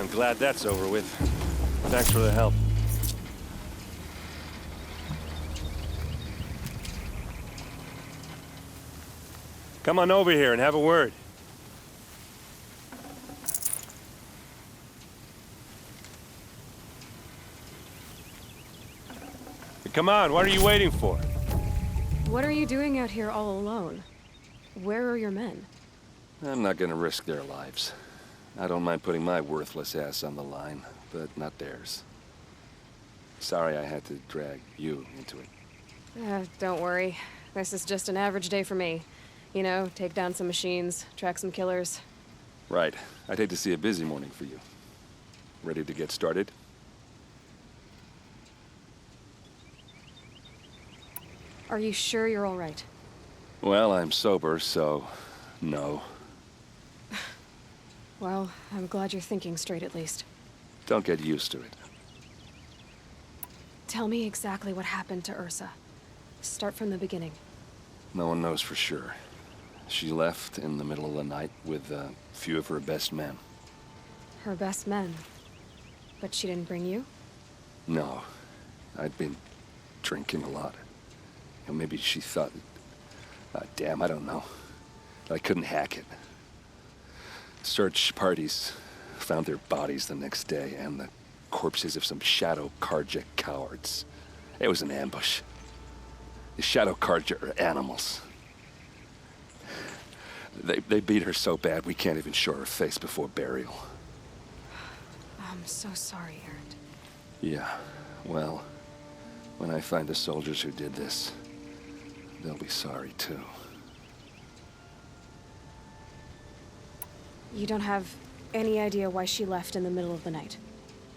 I'm glad that's over with. Thanks for the help. Come on over here and have a word. Come on, what are you waiting for? What are you doing out here all alone? Where are your men? I'm not gonna risk their lives. I don't mind putting my worthless ass on the line, but not theirs. Sorry I had to drag you into it. Don't worry. This is just an average day for me. You know, take down some machines, track some killers. Right. I'd hate to see a busy morning for you. Ready to get started? Are you sure you're all right? Well, I'm sober, so... no. Well, I'm glad you're thinking straight at least. Don't get used to it. Tell me exactly what happened to Ursa. Start from the beginning. No one knows for sure. She left in the middle of the night with a few of her best men. Her best men? But she didn't bring you? No. I'd been drinking a lot. You know, maybe she thought... damn, I don't know. I couldn't hack it. Search parties found their bodies the next day and the corpses of some Shadow Karja cowards. It was an ambush. The Shadow Karja are animals. They beat her so bad we can't even show her face before burial. I'm so sorry, Erend. Yeah, well, when I find the soldiers who did this, they'll be sorry too. You don't have any idea why she left in the middle of the night?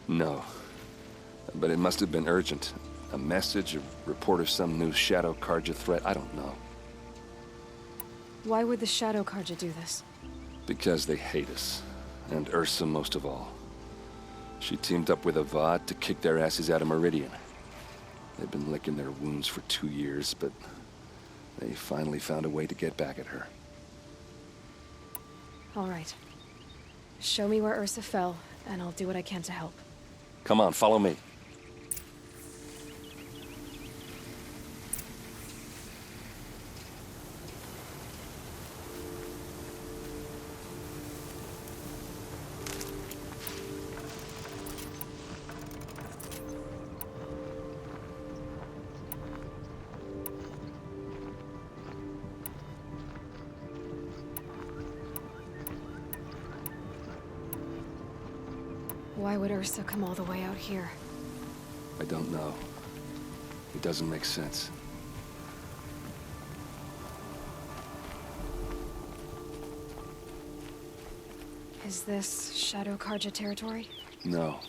No. But it must have been urgent. A message, a report of some new Shadow Karja threat, I don't know. Why would the Shadow Karja do this? Because they hate us. And Ursa most of all. She teamed up with Avad to kick their asses out of Meridian. They've been licking their wounds for 2 years, but they finally found a way to get back at her. All right. Show me where Ursa fell, and I'll do what I can to help. Come on, follow me. Why would Ursa come all the way out here? I don't know. It doesn't make sense. Is this Shadow Karja territory? No.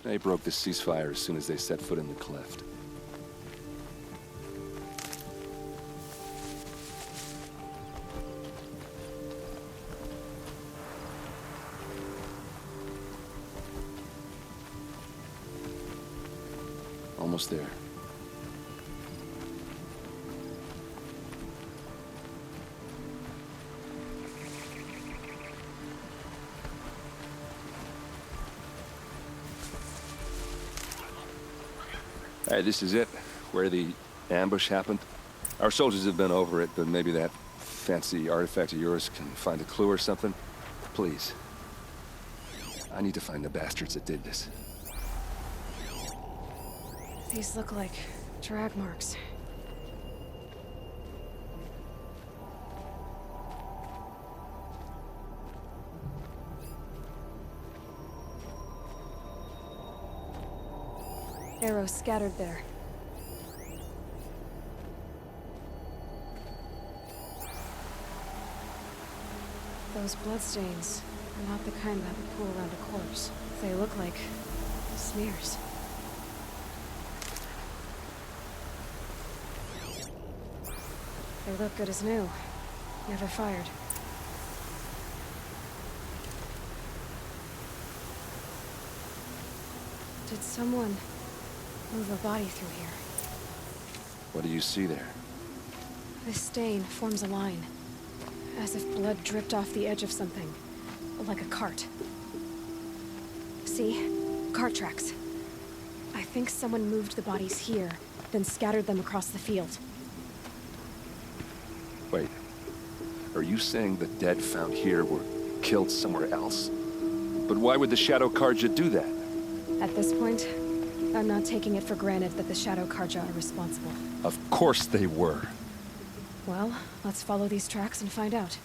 They broke the ceasefire as soon as they set foot in the cleft. Almost there. Alright, this is it, where the ambush happened. Our soldiers have been over it, but maybe that fancy artifact of yours can find a clue or something. Please. I need to find the bastards that did this. These look like drag marks. Arrows scattered there. Those bloodstains are not the kind that would pool around a corpse. They look like smears. They look good as new. Never fired. Did someone move a body through here? What do you see there? This stain forms a line, as if blood dripped off the edge of something, like a cart. See? Cart tracks. I think someone moved the bodies here, then scattered them across the field. Wait. Are you saying the dead found here were killed somewhere else? But why would the Shadow Karja do that? At this point, I'm not taking it for granted that the Shadow Karja are responsible. Of course they were. Well, let's follow these tracks and find out.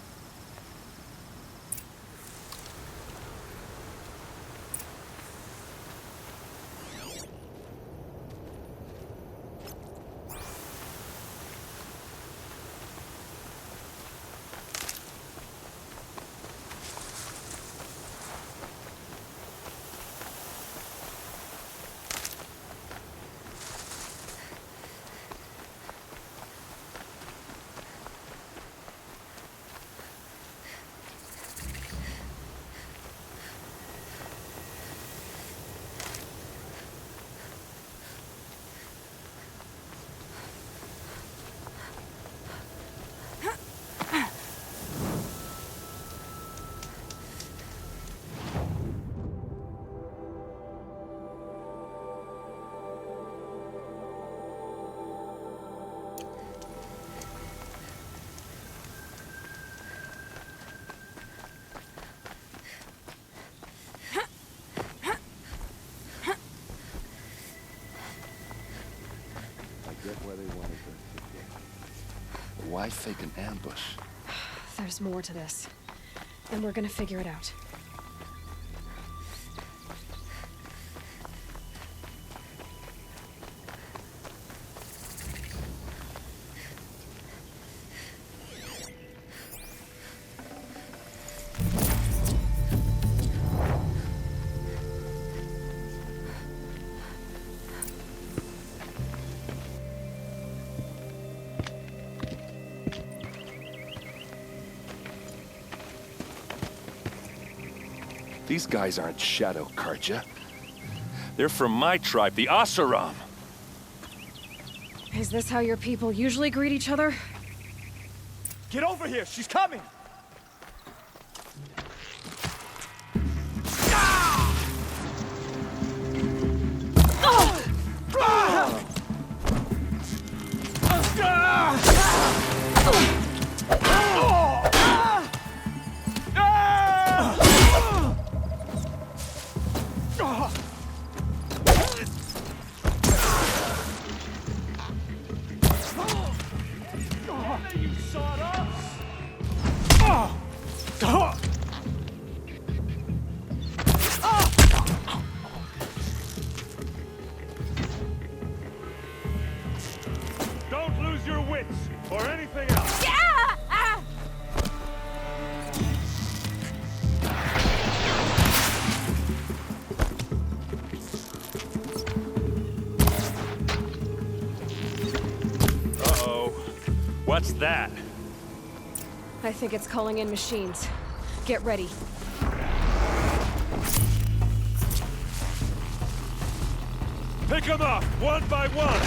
Why fake an ambush? There's more to this. And we're gonna figure it out. These guys aren't Shadow Karja. They're from my tribe, the Asuram. Is this how your people usually greet each other? Get over here! She's coming! You sawed us! Don't lose your wits, or anything else. Uh-oh. What's that? I think it's calling in machines. Get ready. Pick them up, one by one!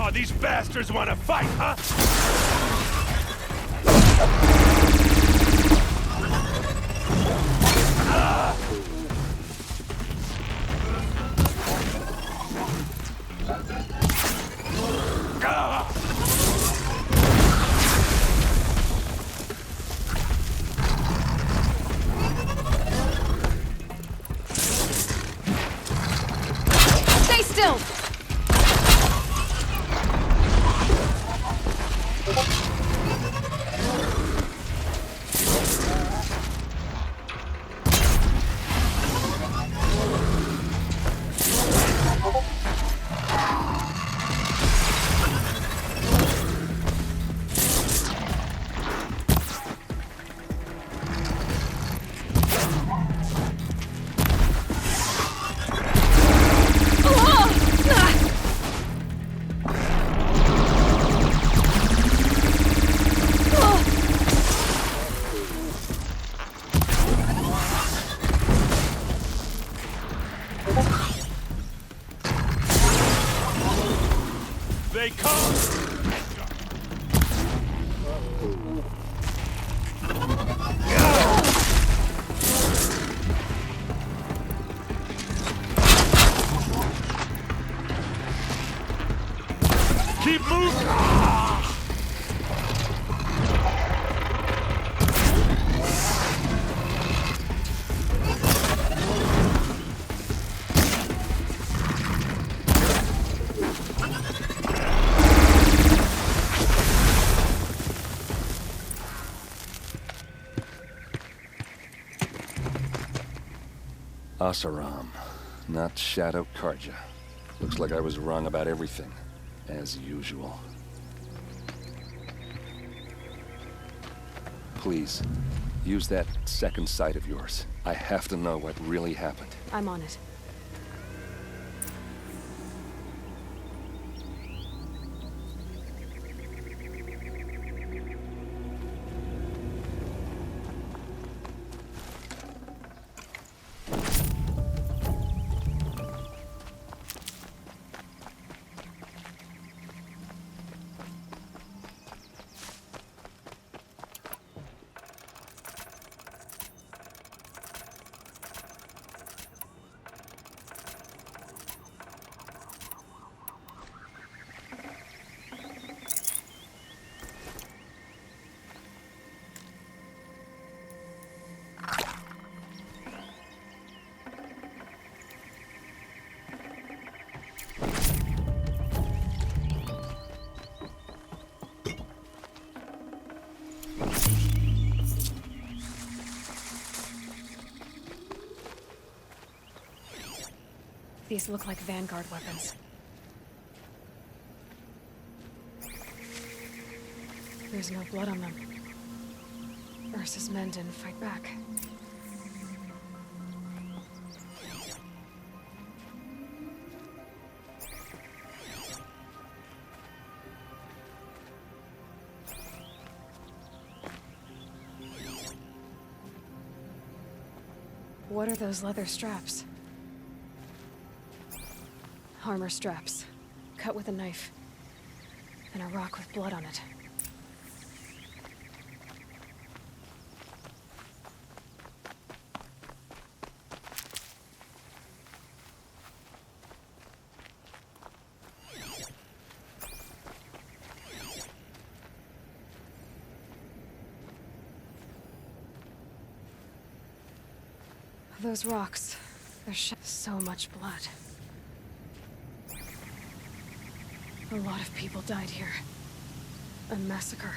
Oh, these bastards want to fight, huh? Stay still! They come! Keep moving! Asaram, not Shadow Karja. Looks like I was wrong about everything, as usual. Please, use that second sight of yours. I have to know what really happened. I'm on it. These look like Vanguard weapons. There's no blood on them. Ursa's men didn't fight back. What are those leather straps? Armor straps, cut with a knife, and a rock with blood on it. Those rocks, there's so much blood. A lot of people died here. A massacre.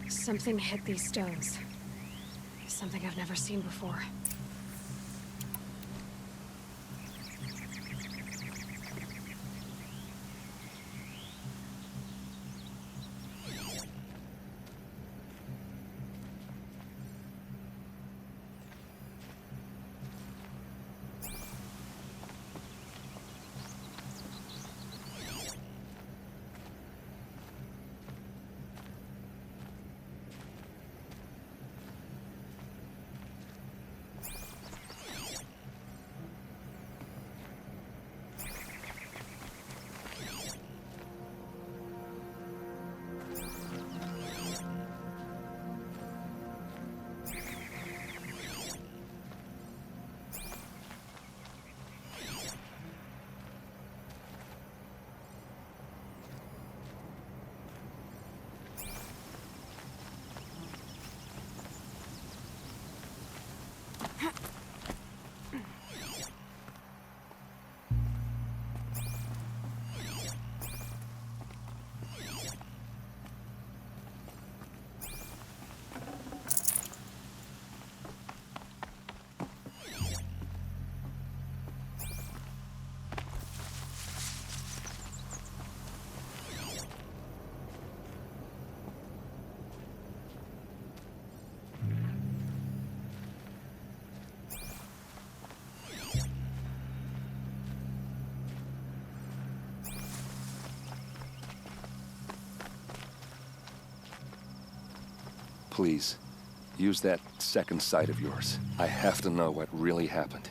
Something hit these stones. Something I've never seen before. Please, use that second sight of yours. I have to know what really happened.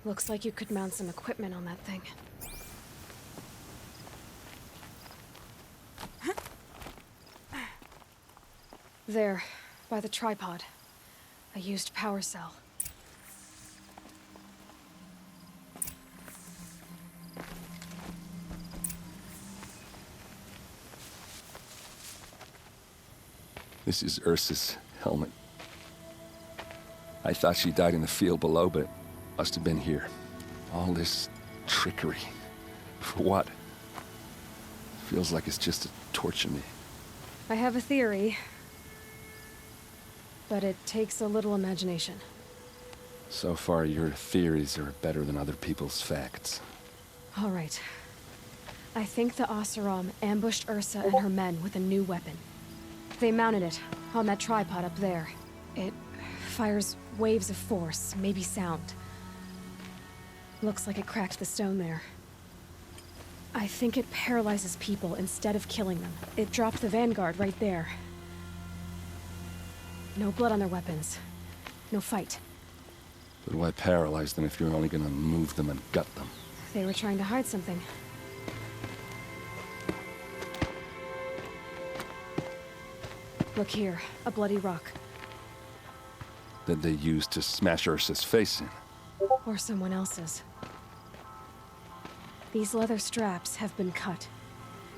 Looks like you could mount some equipment on that thing. There, by the tripod. A used power cell. This is Ursa's helmet. I thought she died in the field below, but must have been here. All this trickery. For what? Feels like it's just to torture me. I have a theory, but it takes a little imagination. So far, your theories are better than other people's facts. All right. I think the Oseram ambushed Ursa and her men with a new weapon. They mounted it on that tripod up there. It fires waves of force, maybe sound. Looks like it cracked the stone there. I think it paralyzes people instead of killing them. It dropped the Vanguard right there. No blood on their weapons. No fight. But why paralyze them if you're only gonna move them and gut them? They were trying to hide something. Look here, a bloody rock. That they used to smash Ursa's face in. Or someone else's. These leather straps have been cut,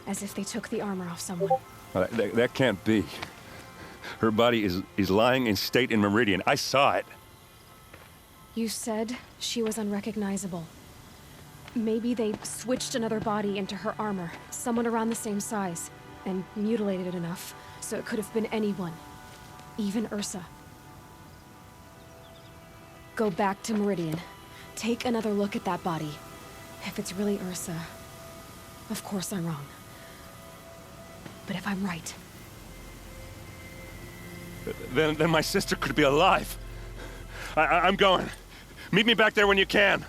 as if they took the armor off someone. Well, that can't be. Her body is lying in state in Meridian. I saw it. You said she was unrecognizable. Maybe they switched another body into her armor, someone around the same size, and mutilated it enough, so it could have been anyone. Even Ursa. Go back to Meridian. Take another look at that body. If it's really Ursa, of course I'm wrong. But if I'm right... Then my sister could be alive. I'm going. Meet me back there when you can.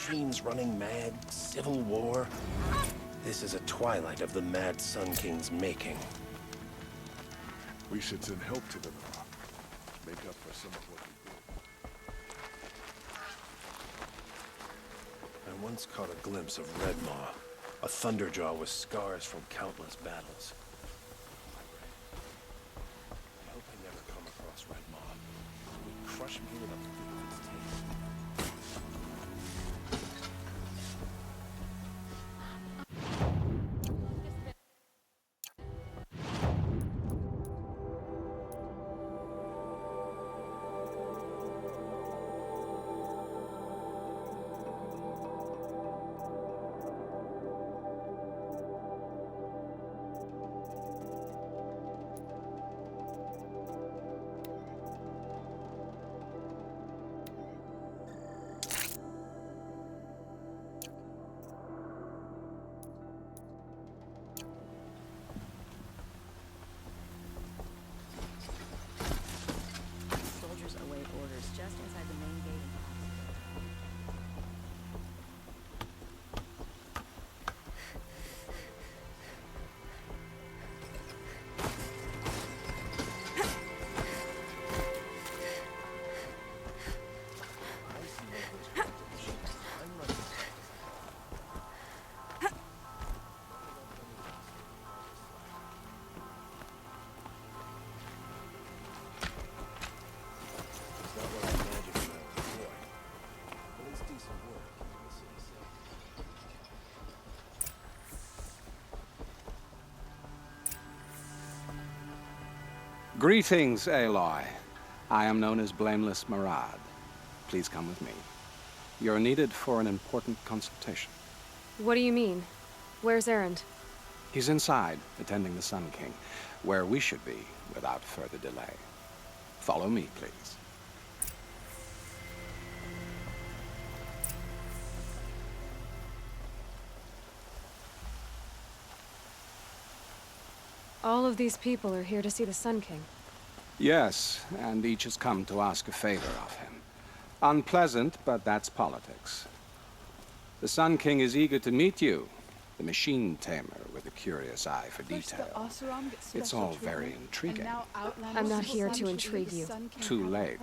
machines running mad, civil war. This is a twilight of the Mad Sun King's making. We should send help to them. Make up for some of what we did. I once caught a glimpse of Redmaw, a thunderjaw with scars from countless battles. I hope I never come across Redmaw. It would crush me with a fig of its taste. Soldiers await orders just inside the main gate. It's not what I imagined when I was a boy. But it's decent work, keeping the city safe. Greetings, Aloy. I am known as Blameless Marad. Please come with me. You're needed for an important consultation. What do you mean? Where's Erend? He's inside, attending the Sun King, where we should be without further delay. Follow me, please. All of these people are here to see the Sun King. Yes, and each has come to ask a favor of him. Unpleasant, but that's politics. The Sun King is eager to meet you, the machine tamer with a curious eye for detail. It's all very intriguing. I'm not here to intrigue you. Too late.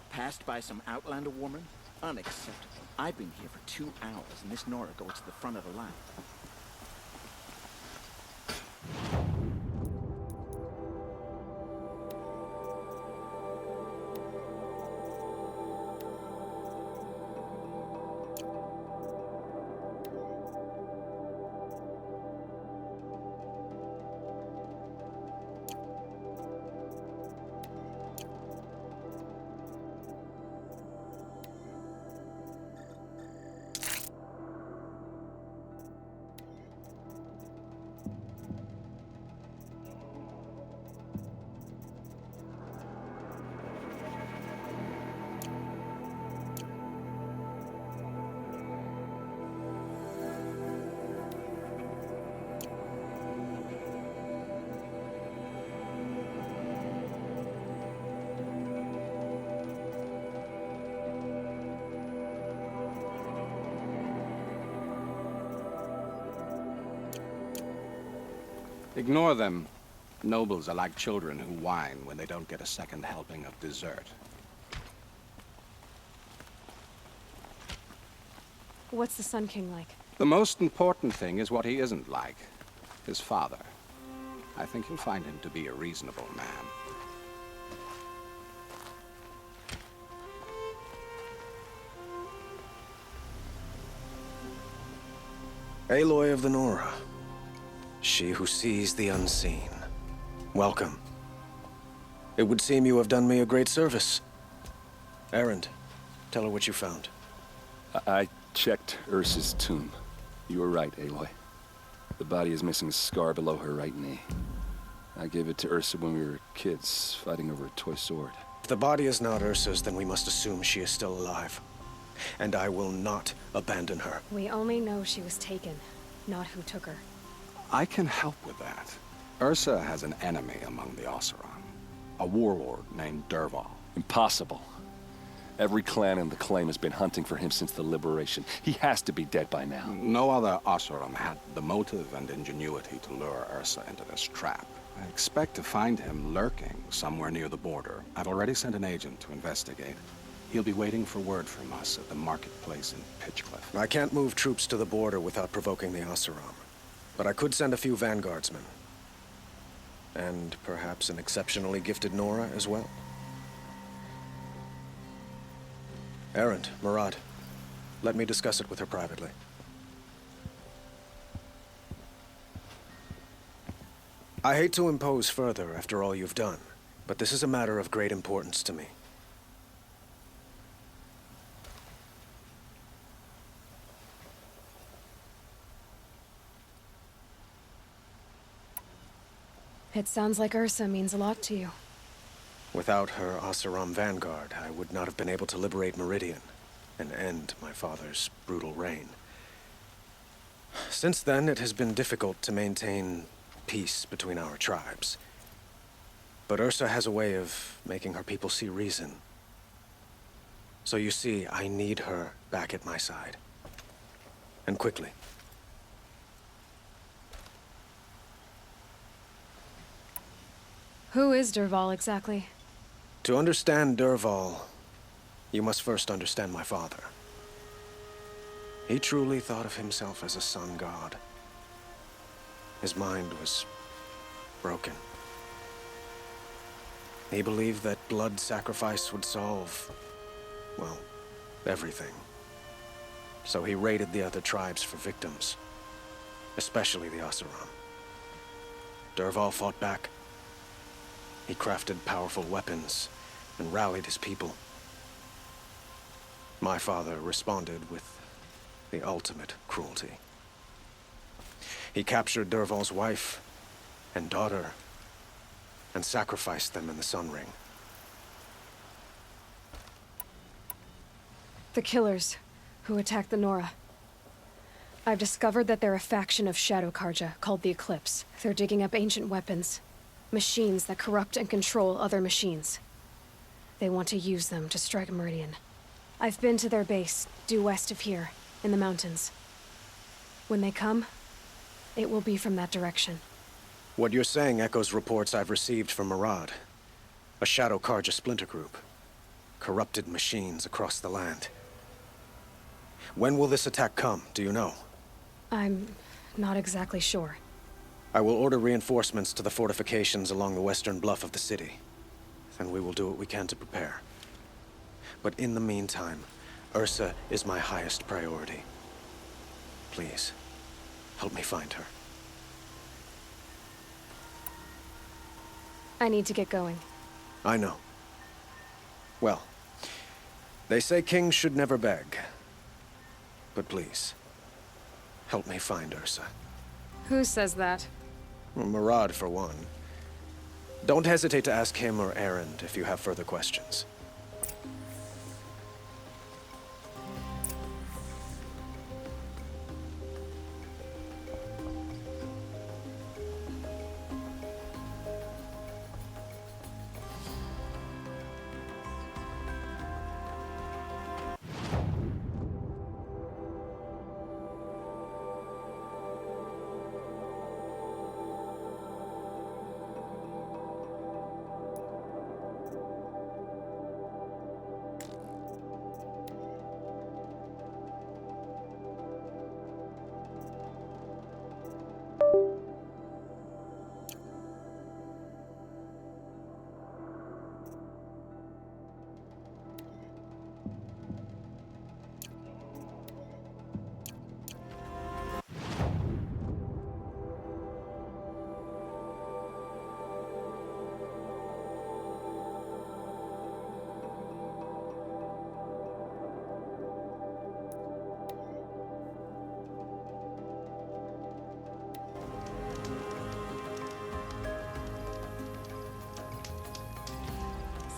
Passed by some Outlander woman? Unacceptable. I've been here for 2 hours, and this Nora goes to the front of the line. Ignore them. Nobles are like children who whine when they don't get a second helping of dessert. What's the Sun King like? The most important thing is what he isn't like. His father. I think you'll find him to be a reasonable man. Aloy of the Nora. She who sees the unseen. Welcome. It would seem you have done me a great service. Erend, tell her what you found. I checked Ursa's tomb. You were right, Aloy. The body is missing a scar below her right knee. I gave it to Ursa when we were kids, fighting over a toy sword. If the body is not Ursa's, then we must assume she is still alive. And I will not abandon her. We only know she was taken, not who took her. I can help with that. Ursa has an enemy among the Oseram. A warlord named Dervahl. Impossible. Every clan in the claim has been hunting for him since the liberation. He has to be dead by now. No other Oseram had the motive and ingenuity to lure Ursa into this trap. I expect to find him lurking somewhere near the border. I've already sent an agent to investigate. He'll be waiting for word from us at the marketplace in Pitchcliff. I can't move troops to the border without provoking the Oseram. But I could send a few vanguardsmen. And perhaps an exceptionally gifted Nora as well. Erend, Murad, let me discuss it with her privately. I hate to impose further after all you've done, but this is a matter of great importance to me. It sounds like Ursa means a lot to you. Without her Oseram vanguard, I would not have been able to liberate Meridian and end my father's brutal reign. Since then, it has been difficult to maintain peace between our tribes. But Ursa has a way of making her people see reason. So you see, I need her back at my side. And quickly. Who is Dervahl exactly? To understand Dervahl, you must first understand my father. He truly thought of himself as a sun god. His mind was broken. He believed that blood sacrifice would solve, well, everything. So he raided the other tribes for victims, especially the Oseram. Dervahl fought back. He crafted powerful weapons and rallied his people. My father responded with the ultimate cruelty. He captured Dervahl's wife and daughter and sacrificed them in the Sun Ring. The killers who attacked the Nora. I've discovered that they're a faction of Shadow Karja called the Eclipse. They're digging up ancient weapons. Machines that corrupt and control other machines. They want to use them to strike Meridian. I've been to their base, due west of here, in the mountains. When they come, it will be from that direction. What you're saying echoes reports I've received from Murad. A Shadow Karja splinter group. Corrupted machines across the land. When will this attack come, do you know? I'm not exactly sure. I will order reinforcements to the fortifications along the western bluff of the city. Then we will do what we can to prepare. But in the meantime, Ursa is my highest priority. Please, help me find her. I need to get going. I know. Well, they say kings should never beg. But please, help me find Ursa. Who says that? Murad, for one. Don't hesitate to ask him or Erend if you have further questions.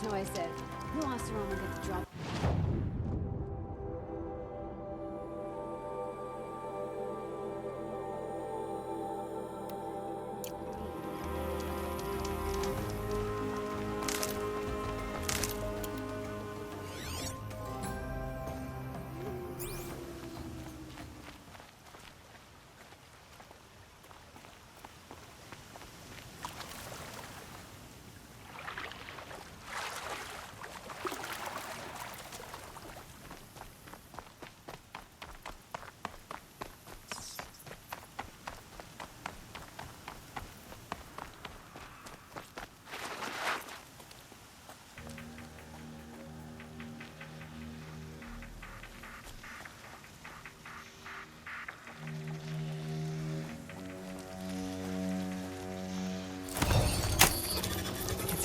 So I said, who asked Roman to get the drop?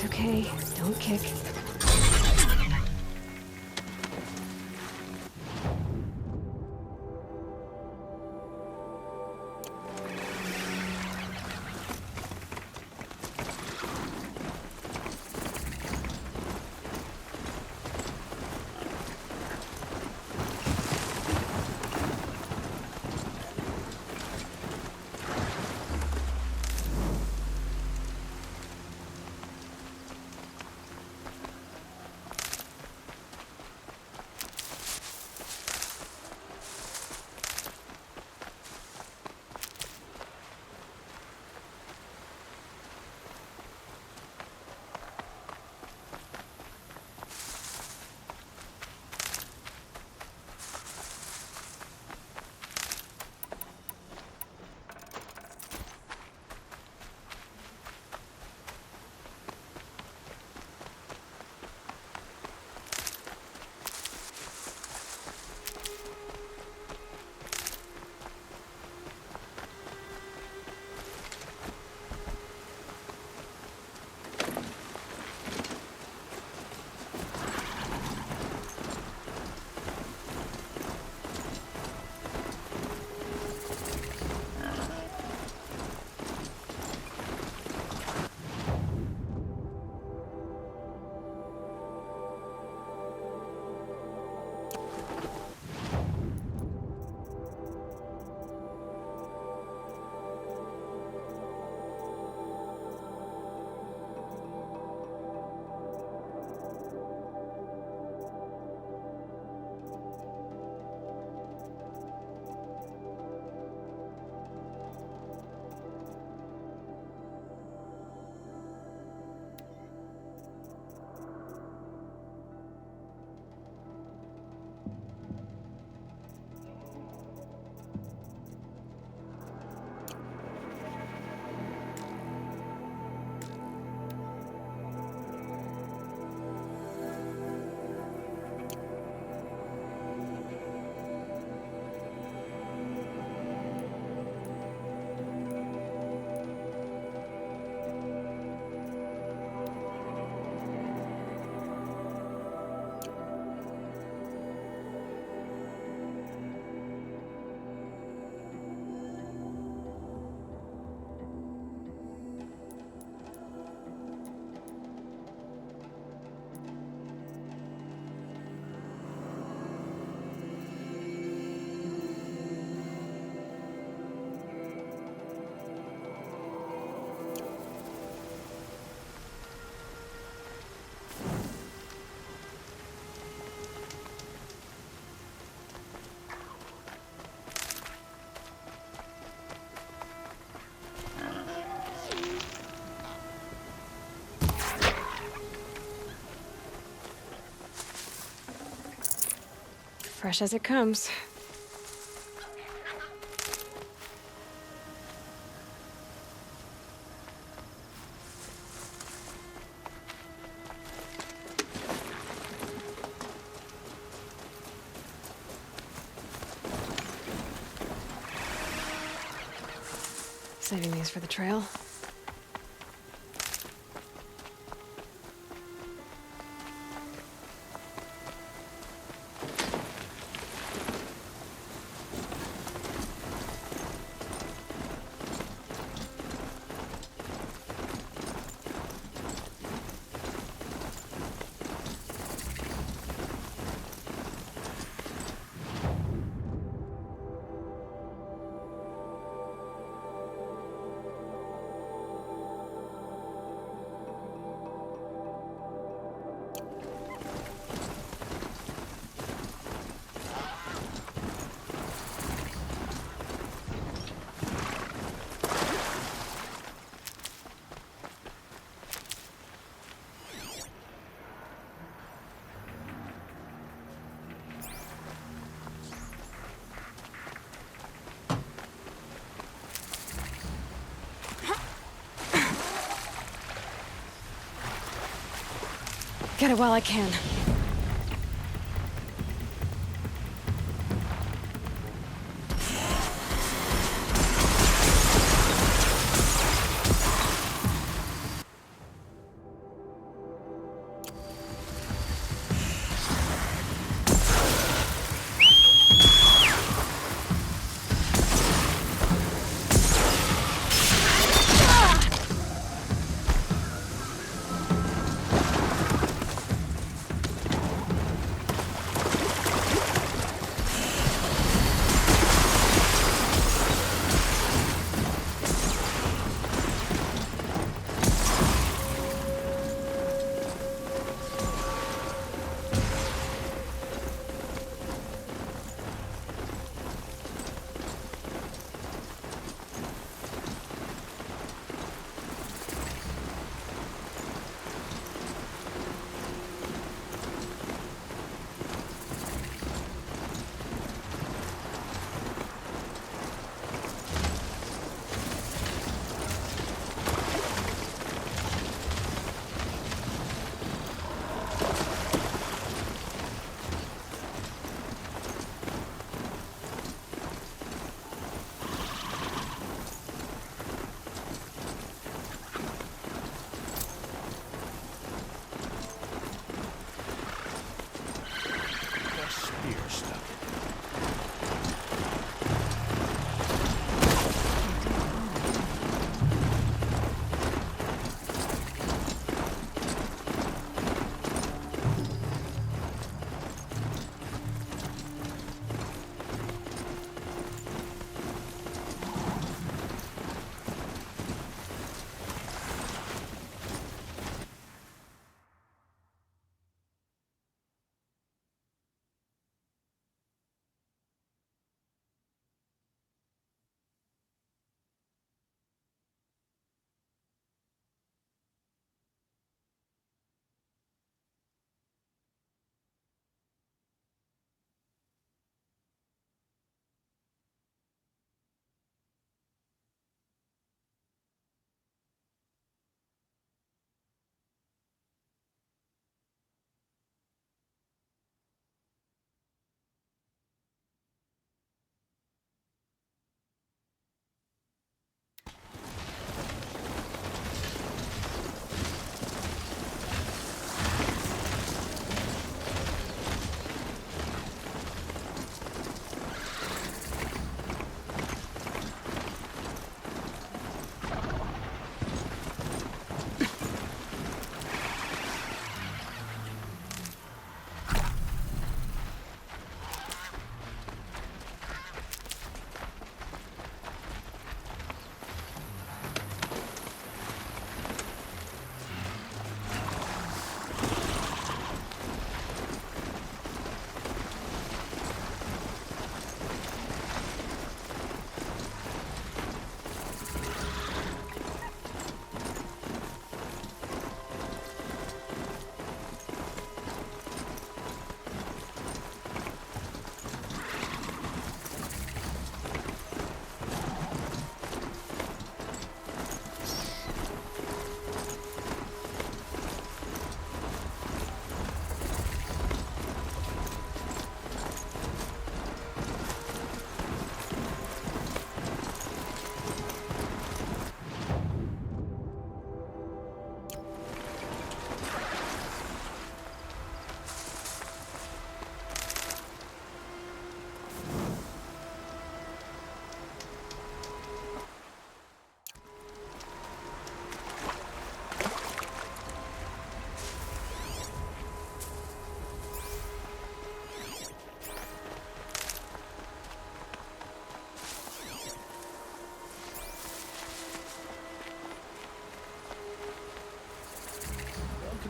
It's okay. Don't kick. Fresh as it comes. Saving these for the trail. Get it while I can.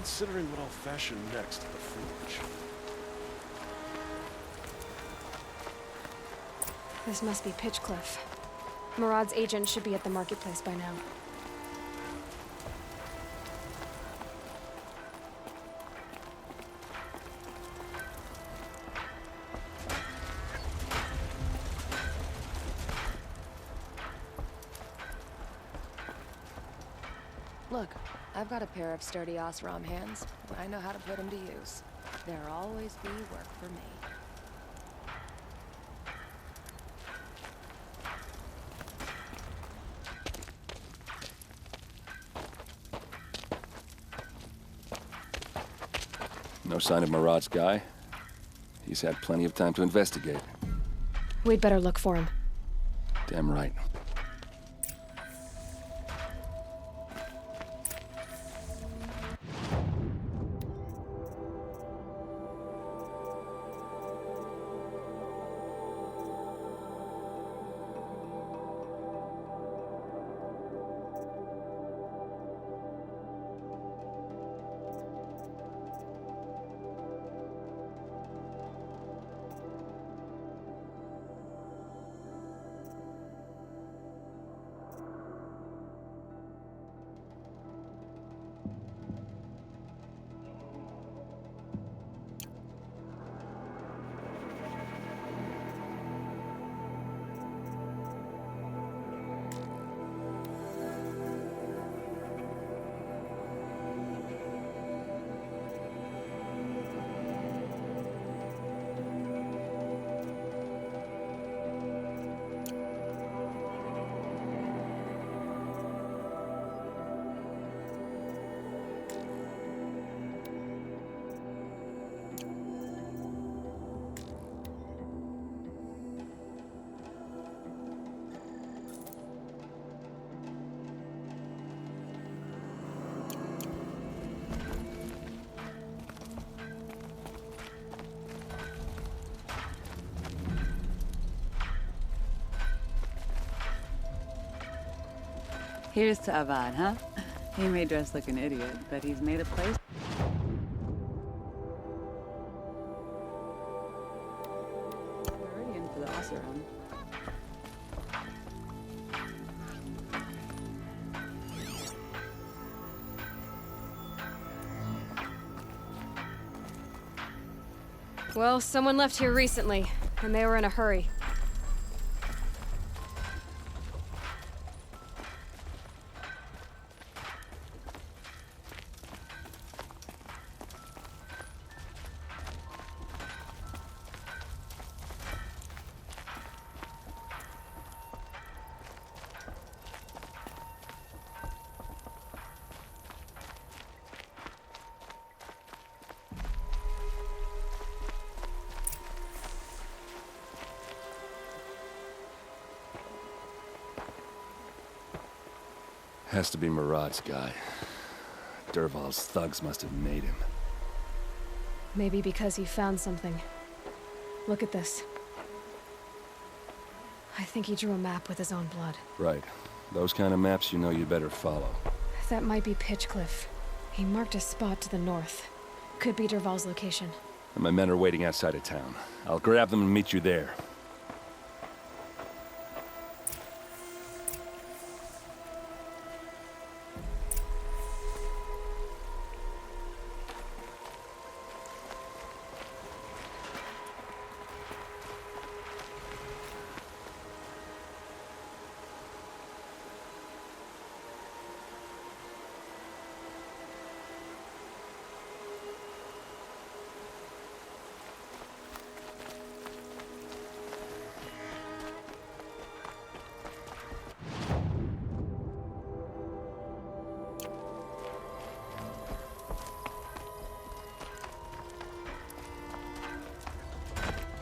considering what I'll fashion next at the forge. This must be Pitchcliff. Murad's agent should be at the marketplace by now. Look, I've got a pair of sturdy Oseram hands. I know how to put them to use. There'll always be work for me. No sign of Murad's guy. He's had plenty of time to investigate. We'd better look for him. Damn right. Here's to Avad, huh? He may dress like an idiot, but he's made a place. We're already in for the Oseram. Well, someone left here recently, and they were in a hurry. Has to be Murad's guy. Dervahl's thugs must have made him. Maybe because he found something. Look at this. I think he drew a map with his own blood. Right. Those kind of maps you know you better follow. That might be Pitchcliff. He marked a spot to the north. Could be Dervahl's location. And my men are waiting outside of town. I'll grab them and meet you there.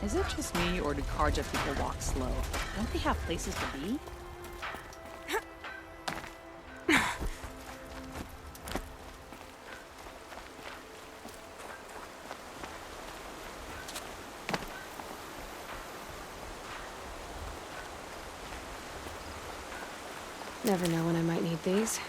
Is it just me, or do Karja people walk slow? Don't they have places to be? Never know when I might need these.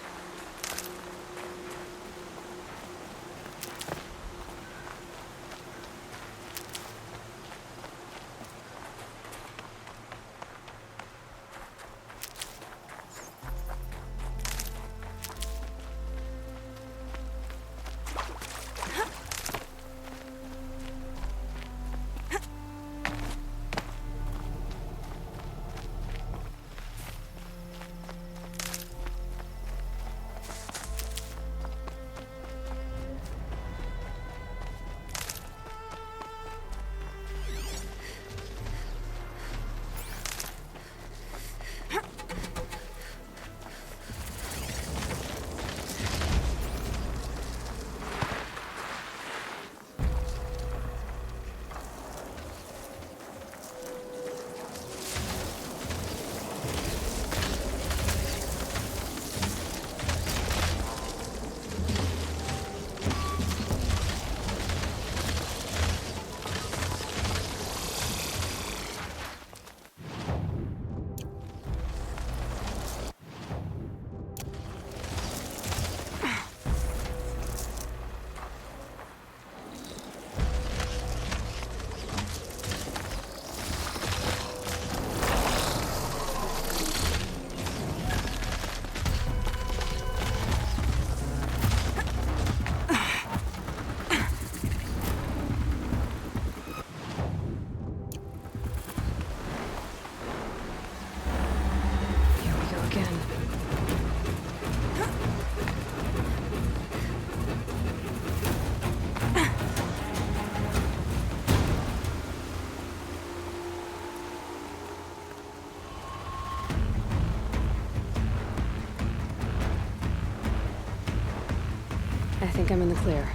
I think I'm in the clear.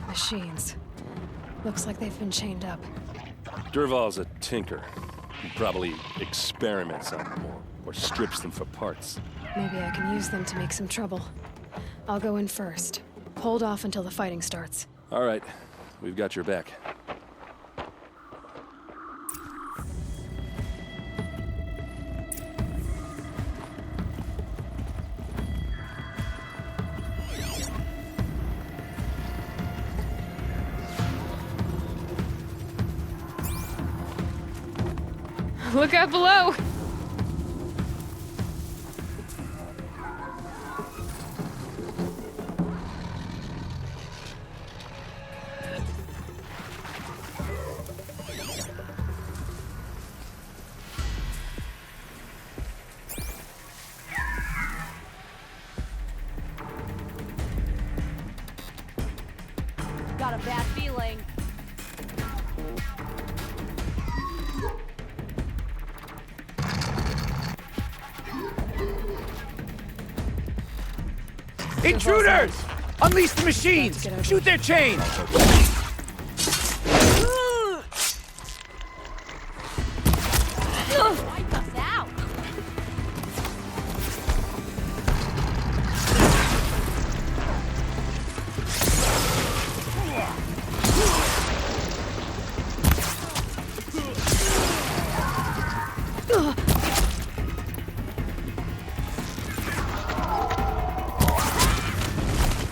Machines. Looks like they've been chained up. Durval's a tinker. He probably experiments on them or strips them for parts. Maybe I can use them to make some trouble. I'll go in first. Hold off until the fighting starts. All right, we've got your back. Look out below! Got a bad feeling. Intruders! Unleash the machines! Shoot their chains! Wipe us out!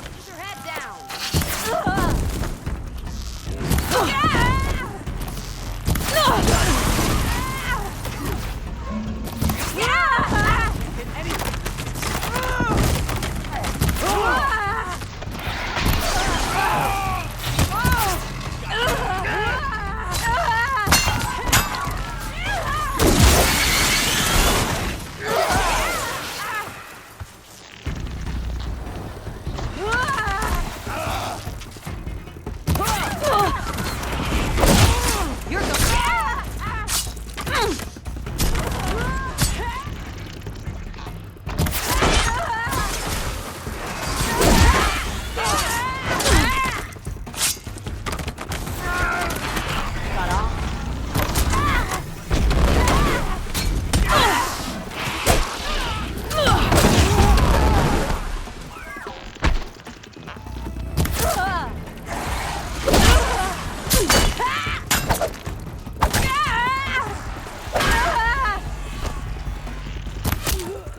Keep your head down! You're going.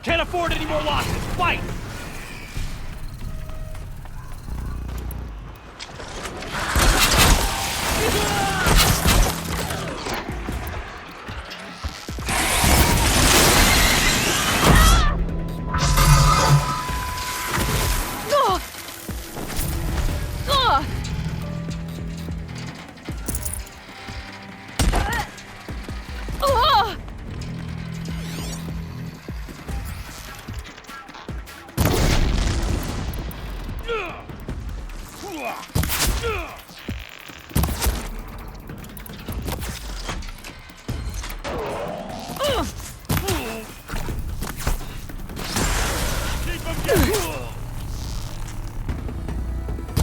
Can't afford any more losses! Fight!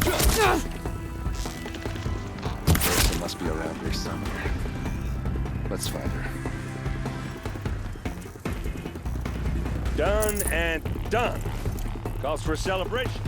Ursa must be around here somewhere. Let's find her. Done and done. Calls for a celebration.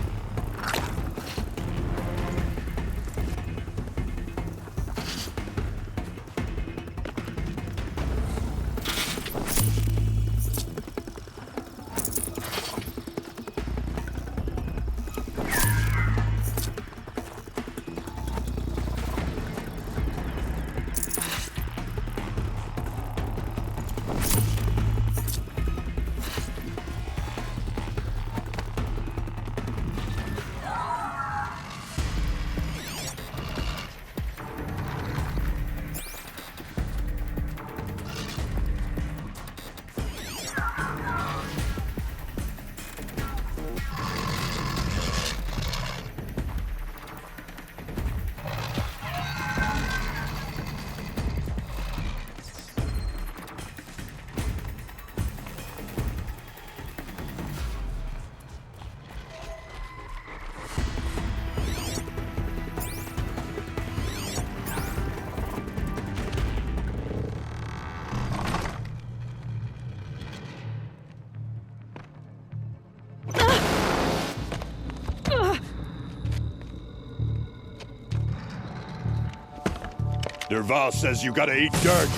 Derval says you gotta eat dirt.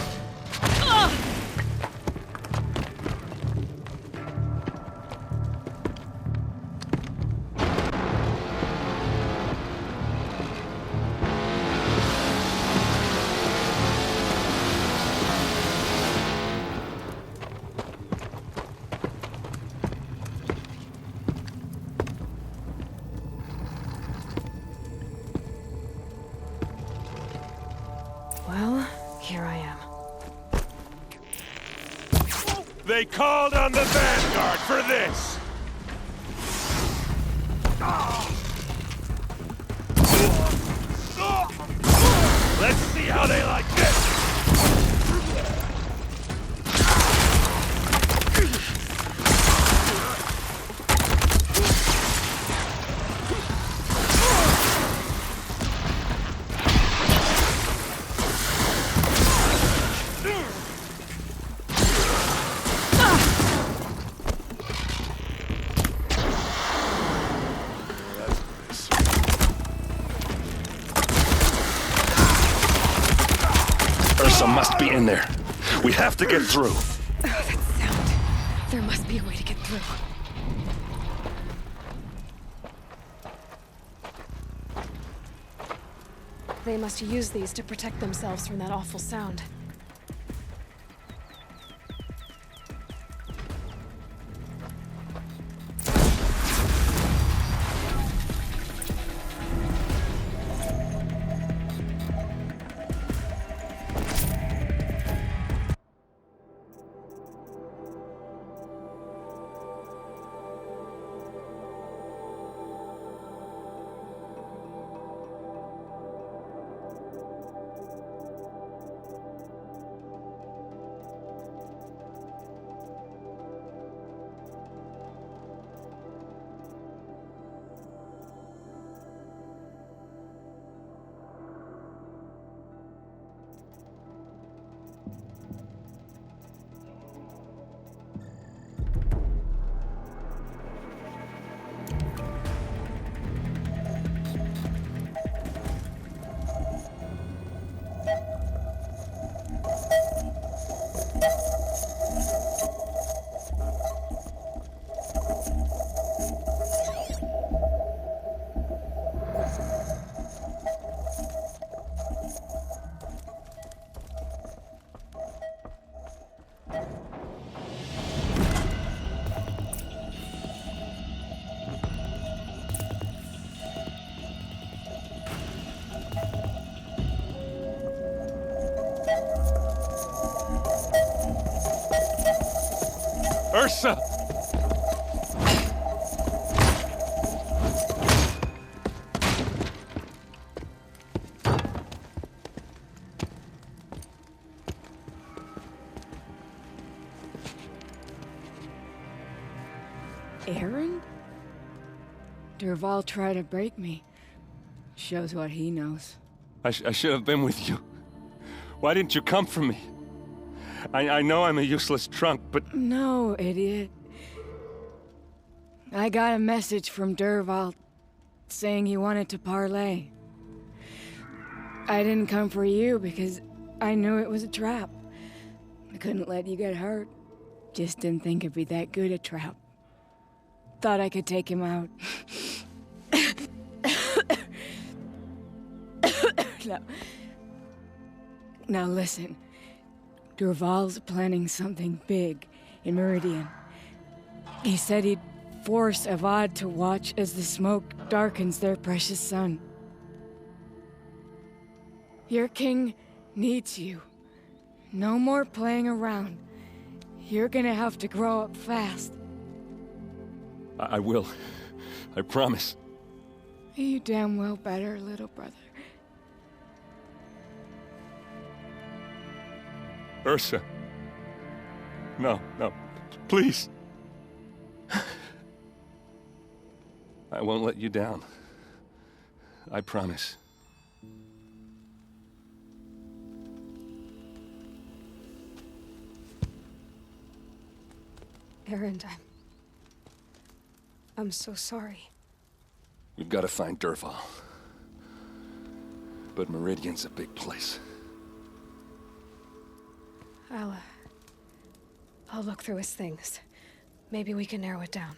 Well, here I am. They called on the Vanguard for this! Let's see how they like this! Ursa must be in there. We have to get through. Oh, that sound. There must be a way to get through. They must use these to protect themselves from that awful sound. Ursa! Aaron? Derval tried to break me. Shows what he knows. I should have been with you. Why didn't you come for me? I know I'm a useless trunk, but... No, idiot. I got a message from Derval saying he wanted to parlay. I didn't come for you because I knew it was a trap. I couldn't let you get hurt. Just didn't think it'd be that good a trap. Thought I could take him out. Now listen. Derval's planning something big in Meridian. He said he'd force Avad to watch as the smoke darkens their precious sun. Your king needs you. No more playing around. You're gonna have to grow up fast. I will. I promise. You damn well better, little brother. Ursa. No, please. I won't let you down. I promise. Aaron, I'm so sorry. We've got to find Derval. But Meridian's a big place. I'll look through his things. Maybe we can narrow it down.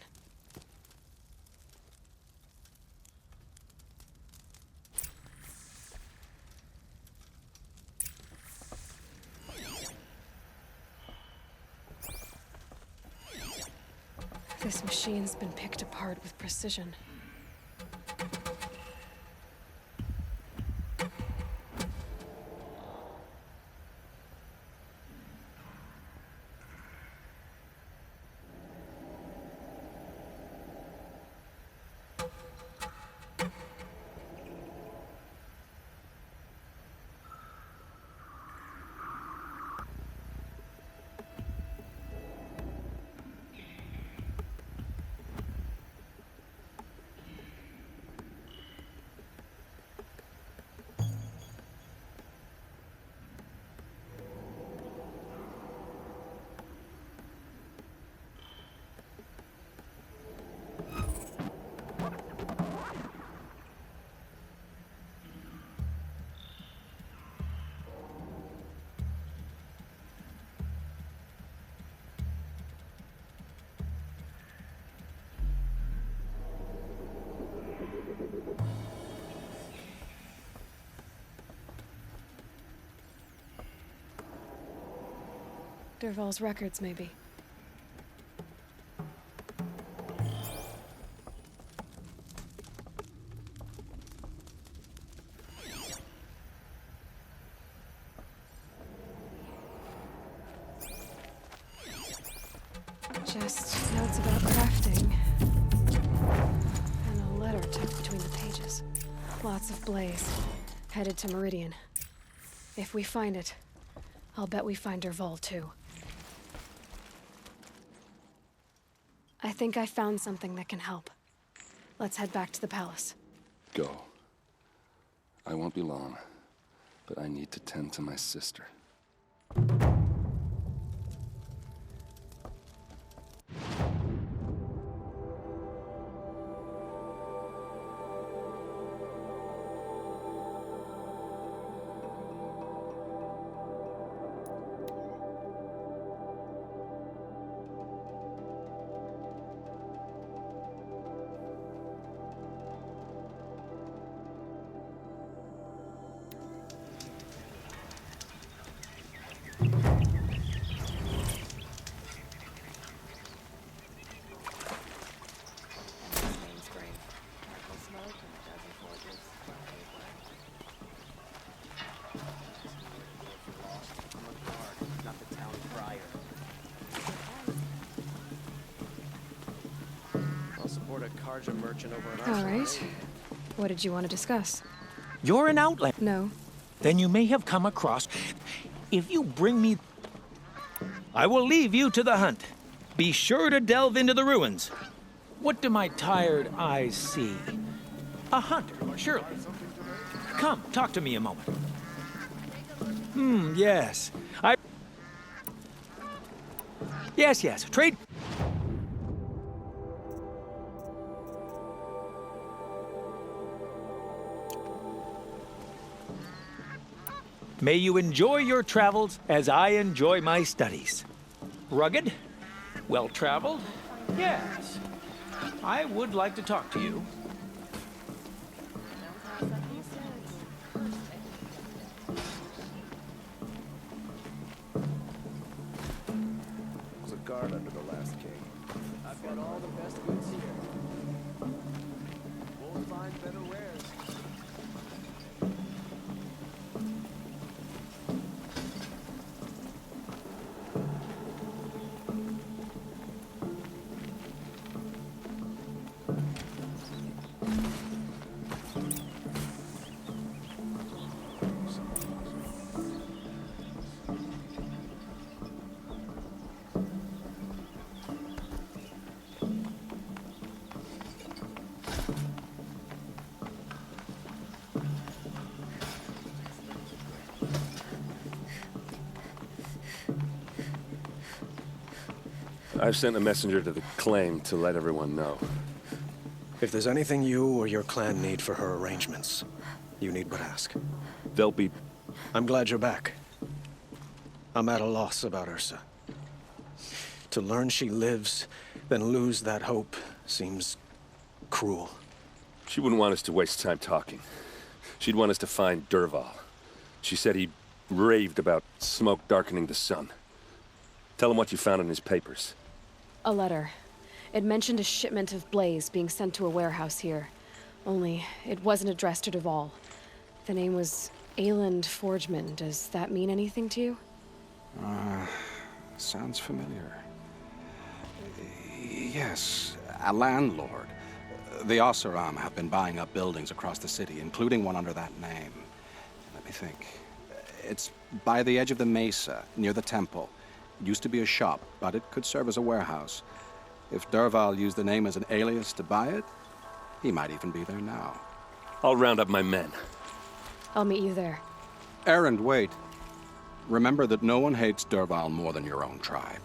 This machine's been picked apart with precision. Dervahl's records, maybe. Just notes about crafting. And a letter tucked between the pages. Lots of blaze. Headed to Meridian. If we find it, I'll bet we find Dervahl too. I think I found something that can help. Let's head back to the palace. Go. I won't be long, but I need to tend to my sister. All right. What did you want to discuss? You're an outlander. No. Then you may have come across... If you bring me... I will leave you to the hunt. Be sure to delve into the ruins. What do my tired eyes see? A hunter, surely. Come, talk to me a moment. Yes. Yes. Trade... May you enjoy your travels as I enjoy my studies. Rugged? Well-traveled? Yes. I would like to talk to you. There's a guard under the last king. I've got all the best goods here. Won't find better wares. I've sent a messenger to the claim to let everyone know. If there's anything you or your clan need for her arrangements, you need but ask. They'll be... I'm glad you're back. I'm at a loss about Ursa. To learn she lives, then lose that hope, seems cruel. She wouldn't want us to waste time talking. She'd want us to find Dervahl. She said he raved about smoke darkening the sun. Tell him what you found in his papers. A letter. It mentioned a shipment of blaze being sent to a warehouse here. Only, it wasn't addressed to Dervahl. The name was Ayland Forgeman. Does that mean anything to you? Sounds familiar. Yes, a landlord. The Oseram have been buying up buildings across the city, including one under that name. Let me think. It's by the edge of the mesa, near the temple. It used to be a shop, but it could serve as a warehouse. If Dervahl used the name as an alias to buy it, he might even be there now. I'll round up my men. I'll meet you there. Erend, wait. Remember that no one hates Dervahl more than your own tribe.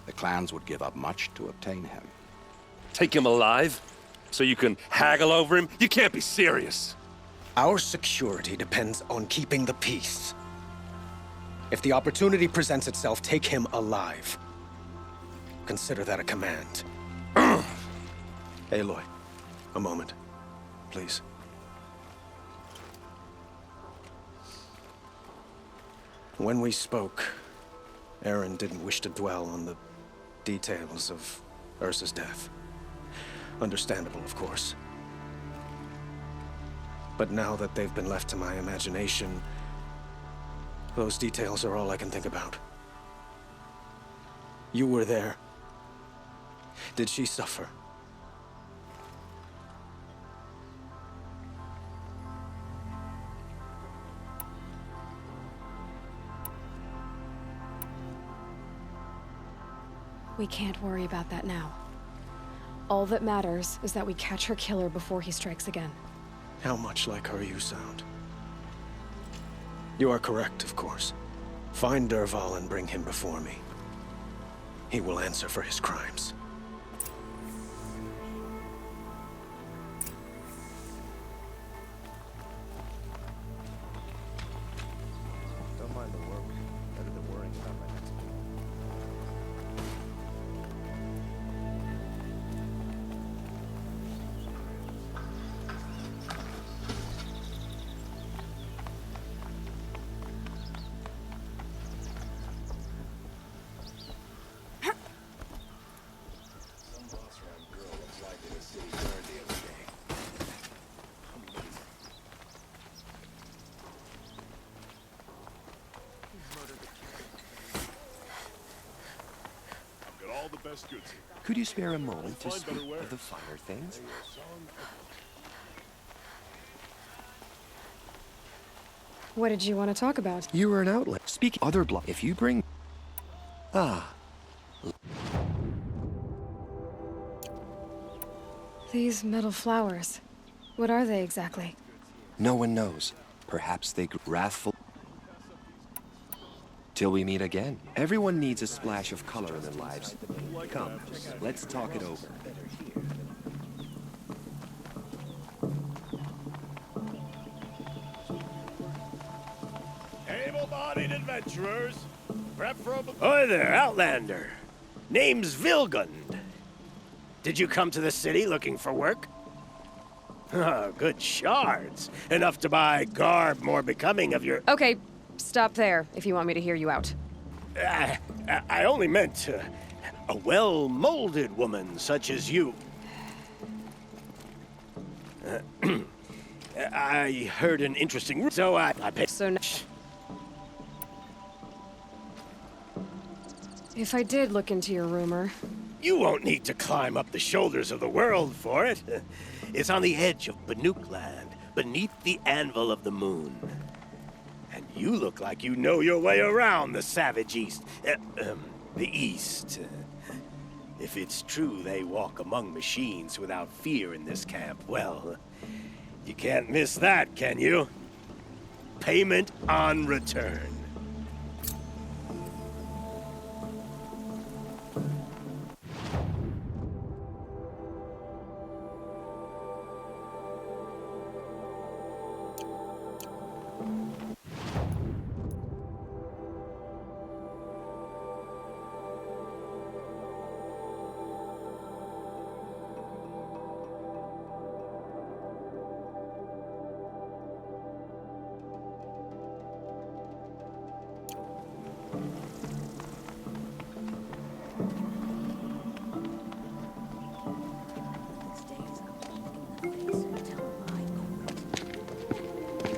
The clans would give up much to obtain him. Take him alive? So you can haggle over him? You can't be serious. Our security depends on keeping the peace. If the opportunity presents itself, take him alive. Consider that a command. Aloy, a moment, please. When we spoke, Erend didn't wish to dwell on the details of Ursa's death. Understandable, of course. But now that they've been left to my imagination, those details are all I can think about. You were there. Did she suffer? We can't worry about that now. All that matters is that we catch her killer before he strikes again. How much like her you sound. You are correct, of course. Find Dervahl and bring him before me. He will answer for his crimes. Don't mind the work. Better than worrying about my next meal. All the best goods here. Could you spare a moment to Find speak better wear. of the finer things? What did you want to talk about? You were an outlet. Speak other blood. If you bring... Ah. These metal flowers. What are they exactly? No one knows. Perhaps they grew wrathful. Till we meet again. Everyone needs a splash of color in their lives. Come, let's talk it over. Able-bodied adventurers, preferable... Hi there, Outlander. Name's Vilgund. Did you come to the city looking for work? Ah, good shards. Enough to buy garb more becoming of your... Okay, stop there if you want me to hear you out. I only meant a well-molded woman such as you. I heard an interesting... So I paid... So if I did look into your rumor... You won't need to climb up the shoulders of the world for it. It's on the edge of Banuk land, beneath the anvil of the moon. And you look like you know your way around the savage East. The East. If it's true they walk among machines without fear in this camp, well, you can't miss that, can you? Payment on return.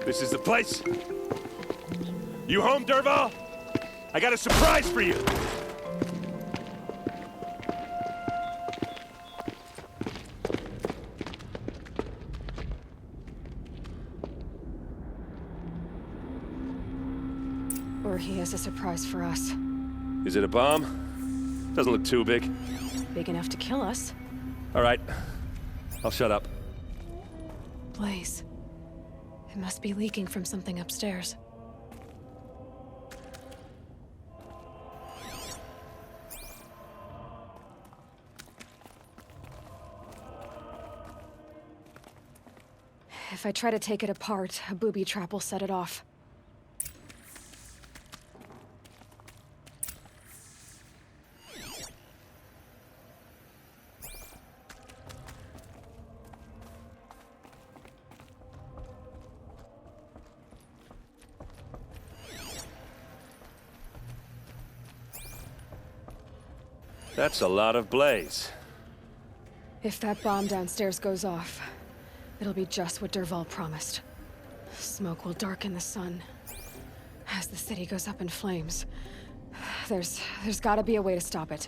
This is the place. You home, Dervahl? I got a surprise for you. Or he has a surprise for us. Is it a bomb? Doesn't look too big. Big enough to kill us. All right. I'll shut up. Blaze. It must be leaking from something upstairs. If I try to take it apart, a booby trap will set it off. That's a lot of blaze. If that bomb downstairs goes off, it'll be just what Dervahl promised. Smoke will darken the sun. As the city goes up in flames, there's gotta be a way to stop it.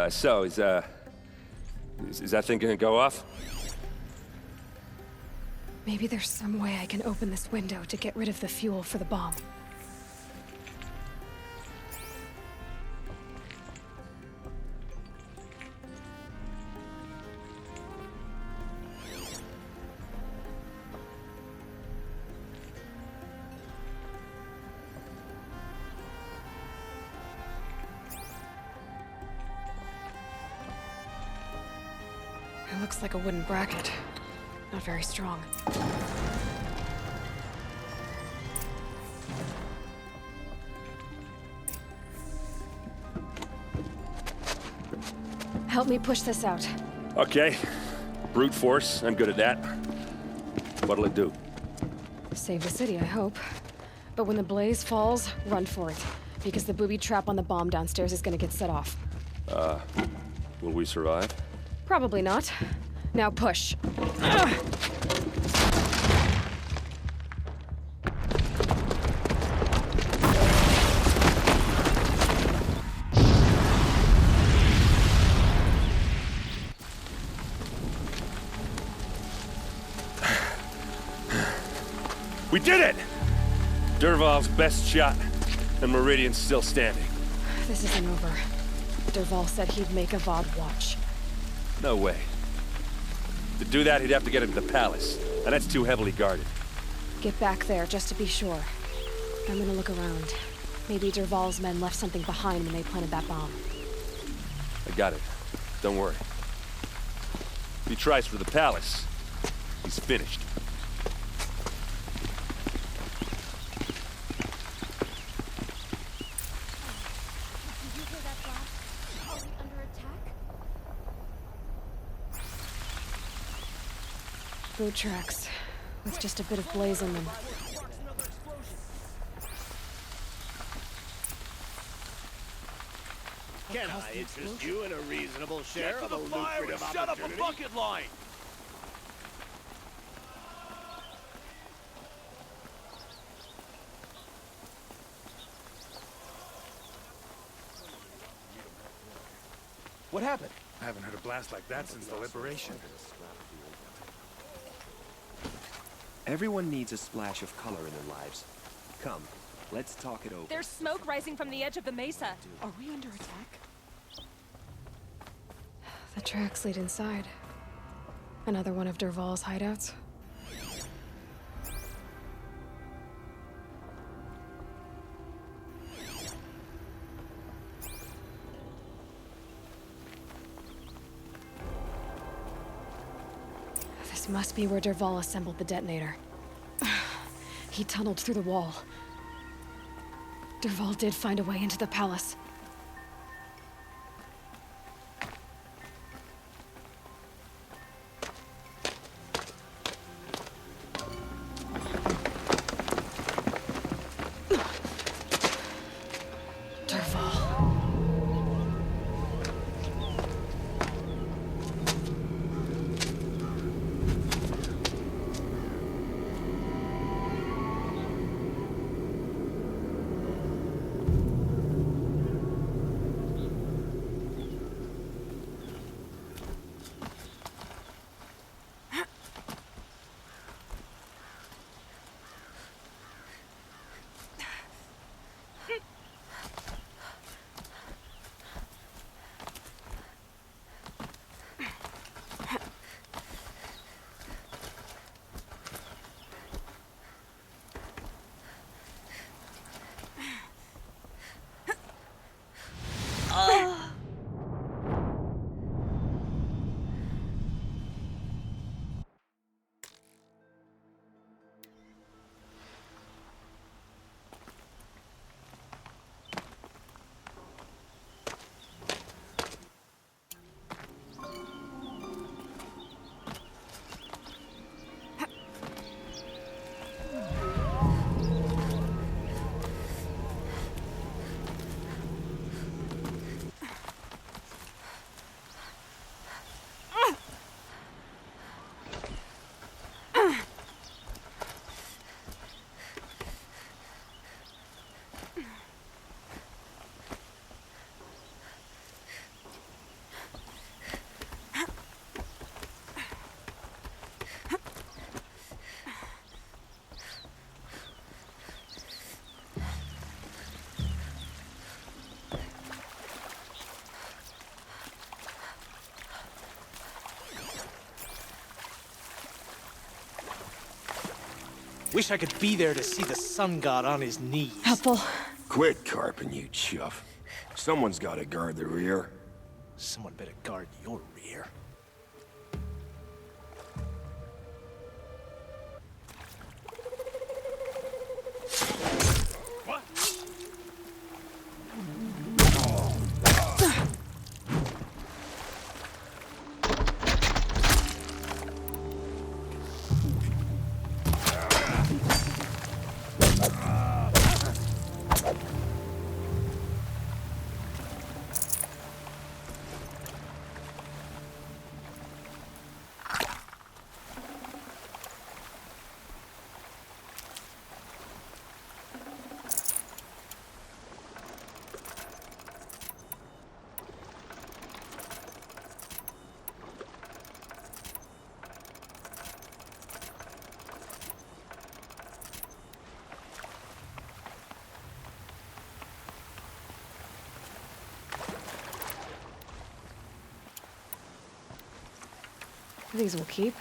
So, is that thing gonna go off? Maybe there's some way I can open this window to get rid of the fuel for the bomb. It looks like a wooden bracket. Not very strong. Help me push this out. Okay. Brute force, I'm good at that. What'll it do? Save the city, I hope. But when the blaze falls, run for it. Because the booby trap on the bomb downstairs is gonna get set off. Will we survive? Probably not. Now push. We did it! Dervahl's best shot, and Meridian's still standing. This isn't over. Dervahl said he'd make a VOD watch. No way. To do that, he'd have to get into the palace, and that's too heavily guarded. Get back there, just to be sure. I'm gonna look around. Maybe Dervahl's men left something behind when they planted that bomb. I got it. Don't worry. If he tries for the palace, he's finished. Boot tracks, with just a bit of blaze in them. Can I interest you in a reasonable share of a lucrative opportunity? Shut up a bucket line! What happened? I haven't heard a blast like that since the liberation. Everyone needs a splash of color in their lives. Come, let's talk it over. There's smoke rising from the edge of the mesa. Are we under attack? The tracks lead inside. Another one of Dervahl's hideouts. This must be where Dervahl assembled the detonator. He tunneled through the wall. Dervahl did find a way into the palace. Wish I could be there to see the sun god on his knees. Helpful. Quit carping, you chuff. Someone's gotta guard the rear. Someone better guard your rear. These will keep.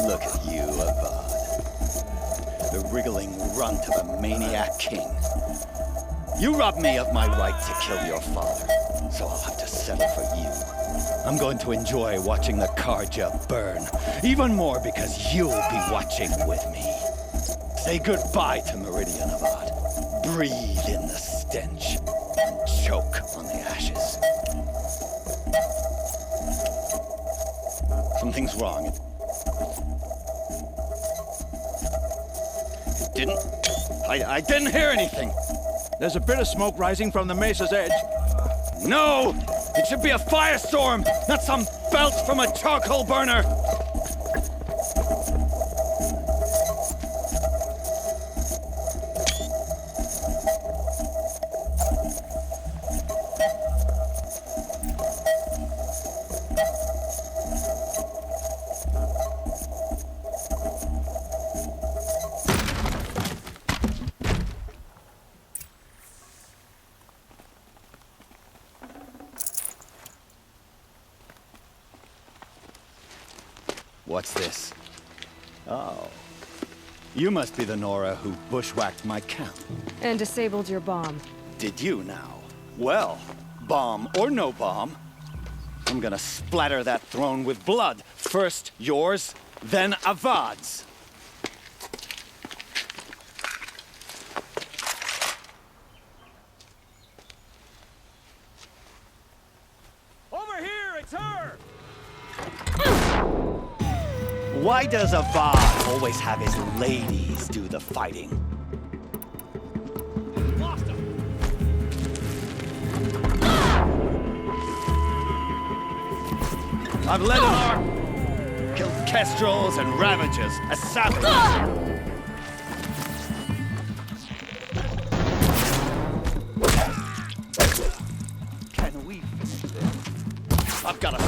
Look at you, Avad. The wriggling runt of a maniac king. You robbed me of my right to kill your father, so I'll have to settle for you. I'm going to enjoy watching the Karja burn, even more because you'll be watching with me. Say goodbye to Meridian, Avad. Breathe in the stench, and choke on the ashes. Something's wrong. I didn't hear anything. There's a bit of smoke rising from the mesa's edge. No! It should be a firestorm, not some belch from a charcoal burner! What's this? Oh. You must be the Nora who bushwhacked my camp. And disabled your bomb. Did you now? Well, bomb or no bomb, I'm gonna splatter that throne with blood. First yours, then Avad's. Over here, it's her! Why does Avad always have his ladies do the fighting? Lost him. I've led an army, killed kestrels and ravagers, a savage. Can we finish this? I've got a...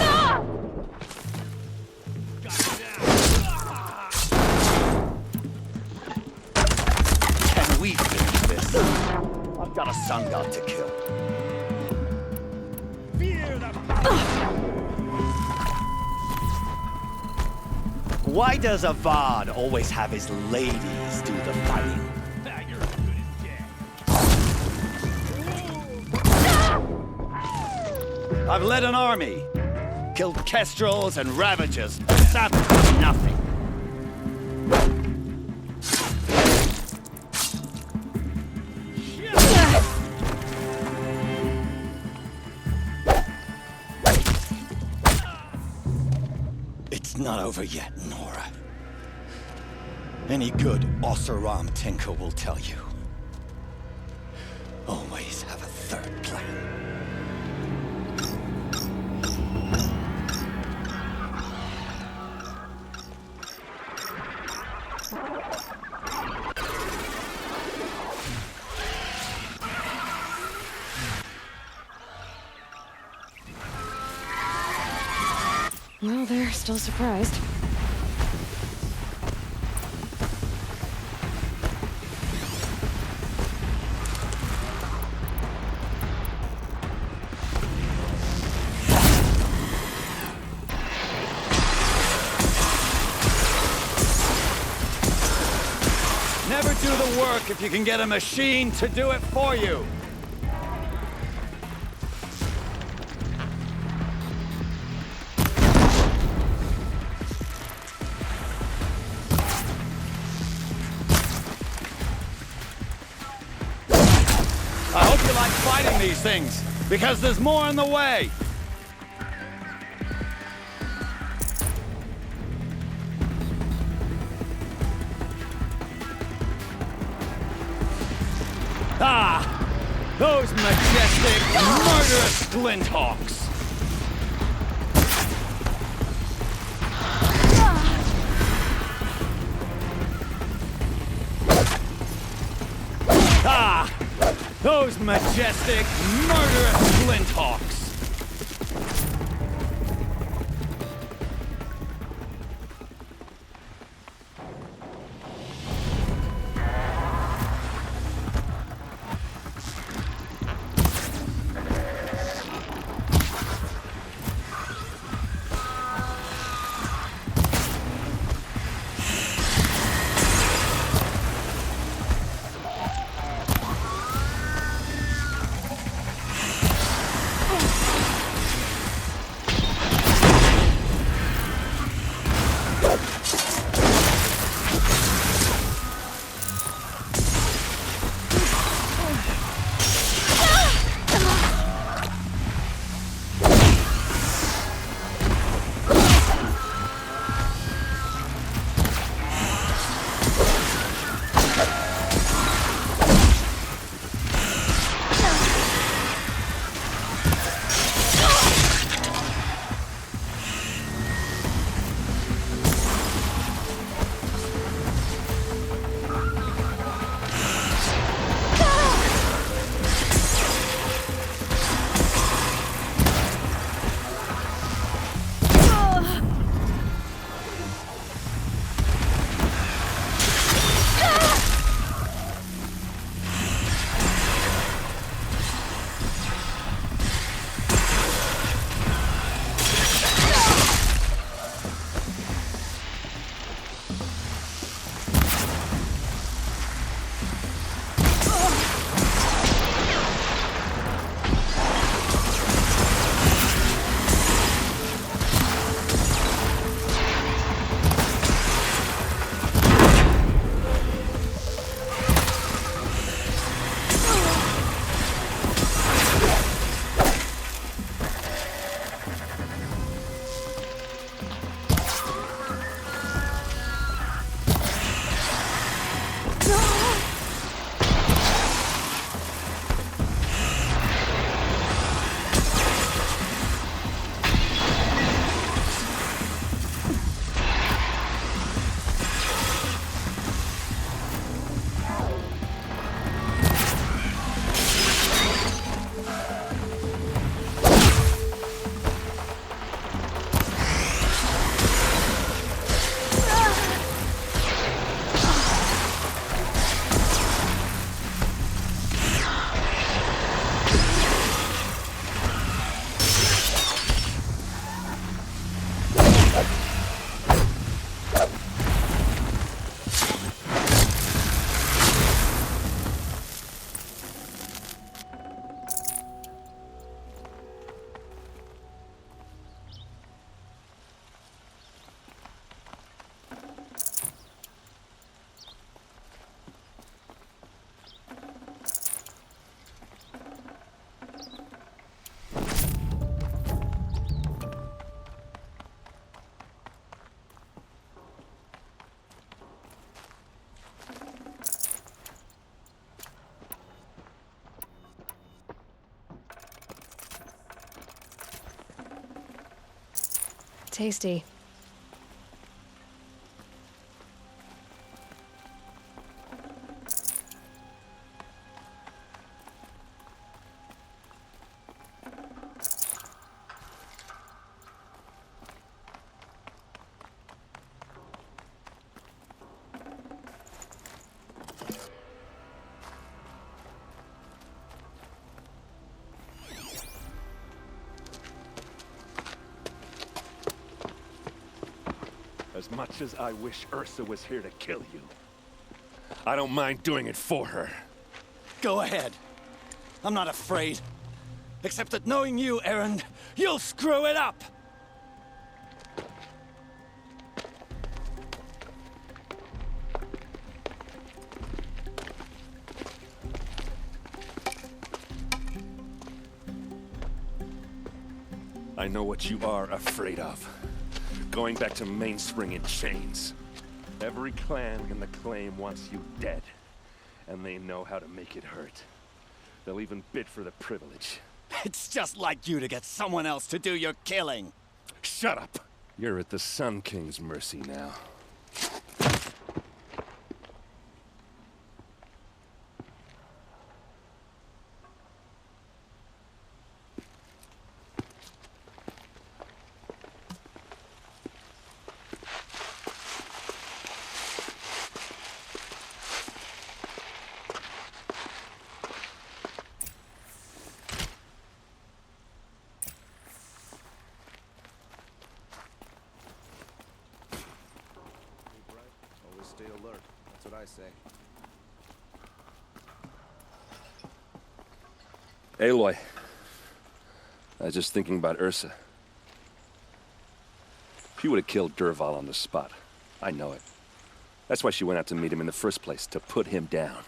We finish this. I've got a sun god to kill. Fear the Why does Avad always have his ladies do the fighting? You're as good as dead. I've led an army, killed kestrels and ravagers, savage nothing. It's not over yet, Nora. Any good Oseram tinker will tell you. Always have a third plan. Well, they're still surprised. gonna work if you can get a machine to do it for you. I hope you like fighting these things, because there's more on the way. Ah! Those majestic, murderous glinthawks! Ah! Those majestic, murderous glinthawks! Tasty. As much as I wish Ursa was here to kill you, I don't mind doing it for her. Go ahead. I'm not afraid. Except that knowing you, Erend, you'll screw it up! I know what you are afraid of. Going back to Mainspring in chains. Every clan in the claim wants you dead. And they know how to make it hurt. They'll even bid for the privilege. It's just like you to get someone else to do your killing. Shut up! You're at the Sun King's mercy now. Always stay alert. That's what I say. Aloy. I was just thinking about Ursa. She would have killed Dervahl on the spot. I know it. That's why she went out to meet him in the first place, to put him down.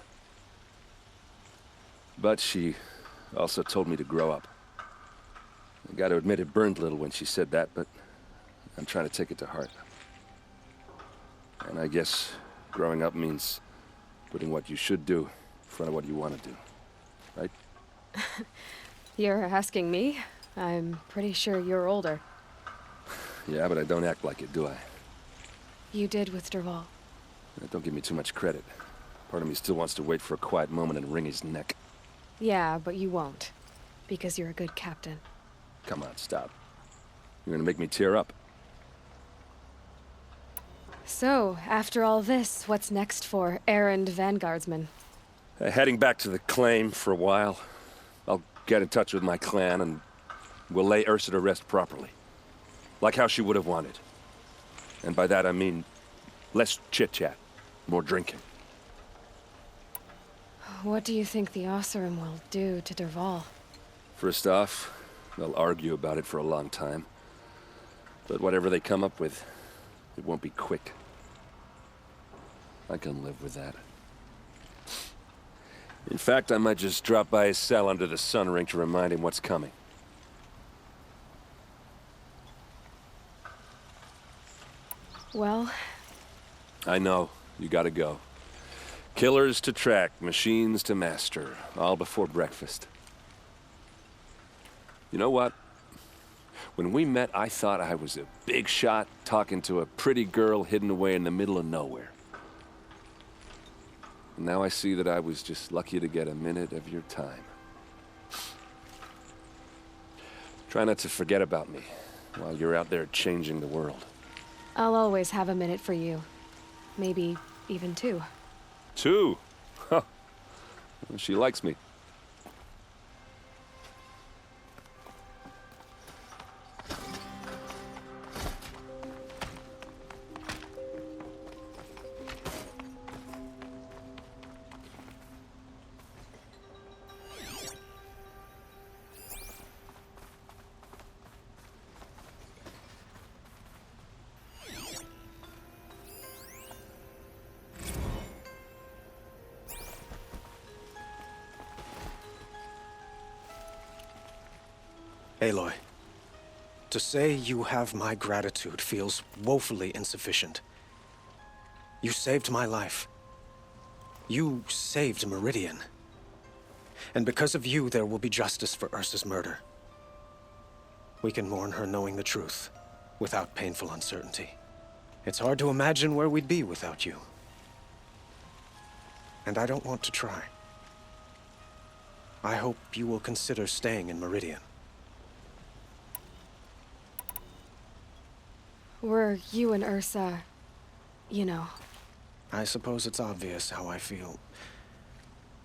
But she also told me to grow up. I gotta admit it burned a little when she said that, but I'm trying to take it to heart. And I guess growing up means putting what you should do in front of what you want to do, right? You're asking me? I'm pretty sure you're older. Yeah, but I don't act like it, do I? You did with Dervahl. Don't give me too much credit. Part of me still wants to wait for a quiet moment and wring his neck. Yeah, but you won't. Because you're a good captain. Come on, stop. You're gonna make me tear up. So, after all this, what's next for Erend Vanguardsman? Heading back to the claim for a while. I'll get in touch with my clan and we'll lay Ursa to rest properly. Like how she would have wanted. And by that I mean less chit-chat, more drinking. What do you think the Oseram will do to Dervahl? First off, they'll argue about it for a long time. But whatever they come up with, it won't be quick. I can live with that. In fact, I might just drop by his cell under the sun ring to remind him what's coming. Well... I know. You gotta go. Killers to track, machines to master, all before breakfast. You know what? When we met, I thought I was a big shot talking to a pretty girl hidden away in the middle of nowhere. And now I see that I was just lucky to get a minute of your time. Try not to forget about me while you're out there changing the world. I'll always have a minute for you. Maybe even two. Two? Huh. Well, she likes me. Aloy, to say you have my gratitude feels woefully insufficient. You saved my life. You saved Meridian. And because of you, there will be justice for Ursa's murder. We can mourn her knowing the truth, without painful uncertainty. It's hard to imagine where we'd be without you. And I don't want to try. I hope you will consider staying in Meridian. Were you and Ursa, you know... I suppose it's obvious how I feel,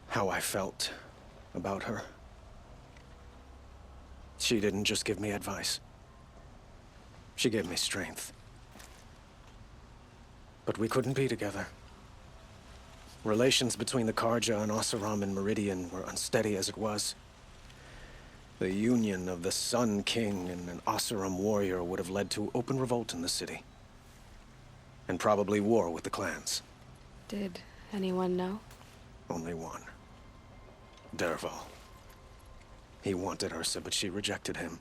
how I felt about her. She didn't just give me advice. She gave me strength. But we couldn't be together. Relations between the Karja and Oseram and Meridian were unsteady as it was. The union of the Sun King and an Oseram warrior would have led to open revolt in the city. And probably war with the clans. Did anyone know? Only one. Dervahl. He wanted Ursa, but she rejected him.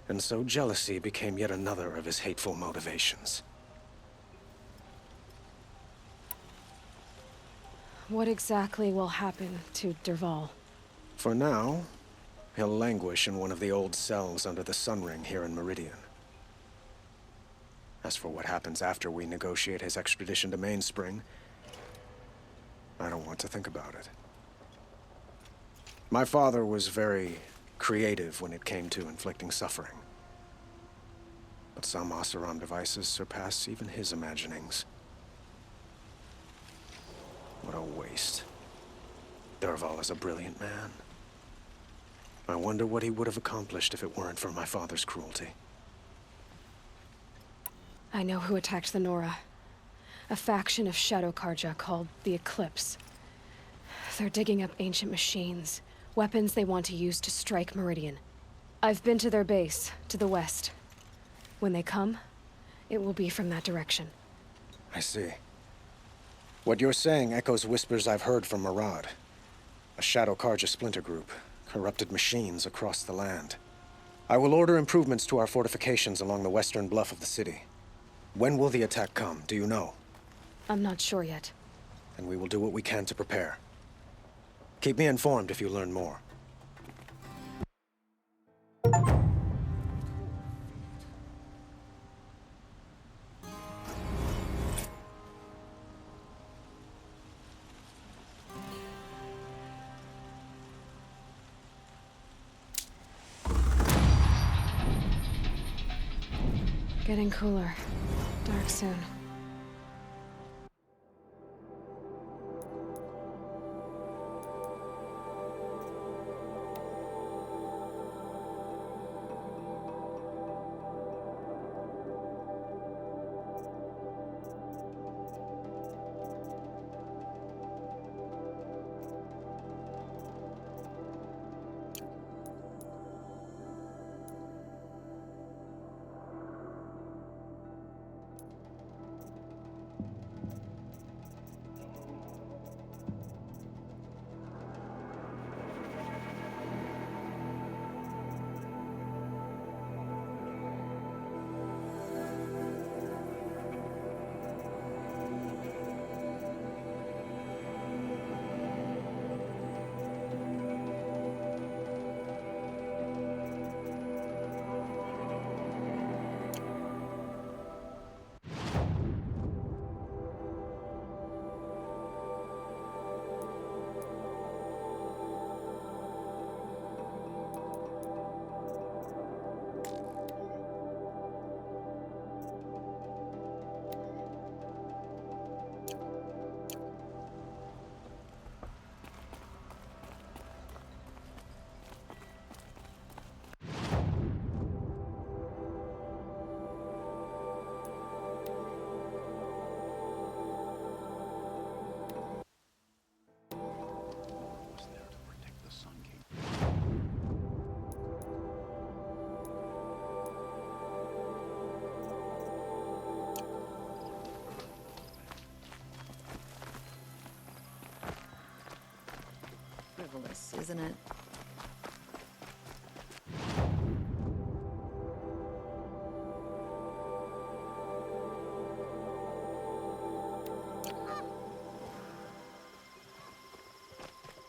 And so jealousy became yet another of his hateful motivations. What exactly will happen to Dervahl? For now, he'll languish in one of the old cells under the Sun Ring here in Meridian. As for what happens after we negotiate his extradition to Mainspring, I don't want to think about it. My father was very creative when it came to inflicting suffering. But some Oseram devices surpass even his imaginings. What a waste. Dervahl is a brilliant man. I wonder what he would have accomplished if it weren't for my father's cruelty. I know who attacked the Nora. A faction of Shadow Karja called the Eclipse. They're digging up ancient machines, weapons they want to use to strike Meridian. I've been to their base, to the west. When they come, it will be from that direction. I see. What you're saying echoes whispers I've heard from Murad. A Shadow Karja splinter group, corrupted machines across the land. I will order improvements to our fortifications along the western bluff of the city. When will the attack come, do you know? I'm not sure yet. And we will do what we can to prepare. Keep me informed if you learn more. Getting cooler. Dark soon. Frivolous, isn't it?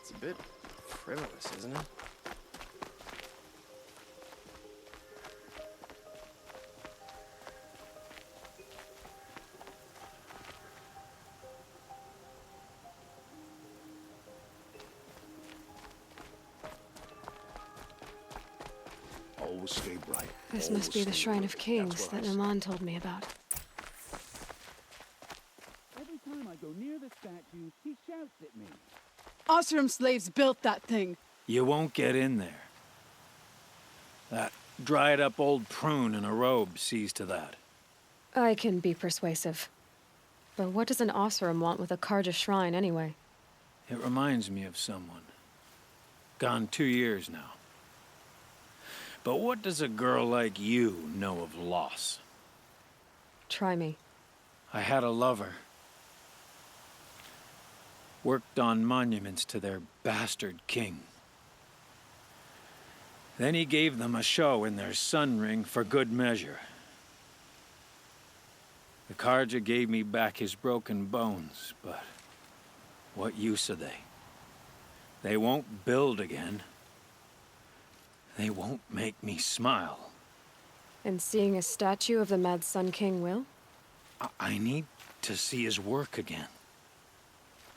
It's a bit frivolous, isn't it? Always stay bright. This must be the Shrine of Kings that Naman told me about. Every time I go near the statue, he shouts at me. Oseram slaves built that thing. You won't get in there. That dried-up old prune in a robe sees to that. I can be persuasive. But what does an Oseram want with a Karja shrine, anyway? It reminds me of someone. Gone 2 years now. But what does a girl like you know of loss? Try me. I had a lover. Worked on monuments to their bastard king. Then he gave them a show in their sun ring for good measure. The Karja gave me back his broken bones, but what use are they? They won't build again. They won't make me smile. And seeing a statue of the Mad Sun King will? I need to see his work again.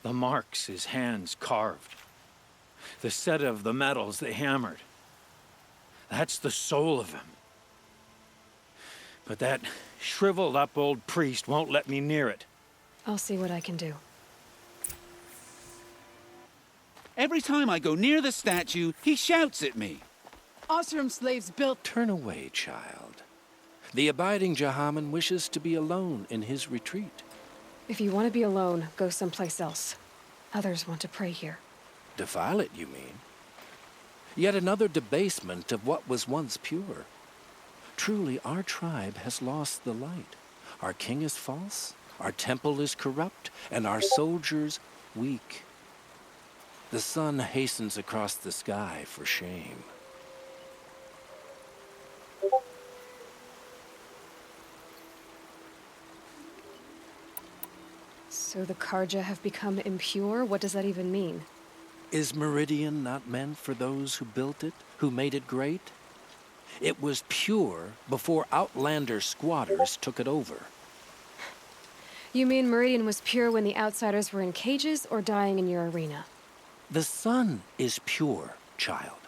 The marks his hands carved. The set of the metals they hammered. That's the soul of him. But that shriveled up old priest won't let me near it. I'll see what I can do. Every time I go near the statue, he shouts at me. Oseram slaves built... Turn away, child. The abiding Jahaman wishes to be alone in his retreat. If you want to be alone, go someplace else. Others want to pray here. Defile it, you mean? Yet another debasement of what was once pure. Truly, our tribe has lost the light. Our king is false, our temple is corrupt, and our soldiers weak. The sun hastens across the sky for shame. So the Karja have become impure? What does that even mean? Is Meridian not meant for those who built it, who made it great? It was pure before outlander squatters took it over. You mean Meridian was pure when the outsiders were in cages or dying in your arena? The sun is pure, child.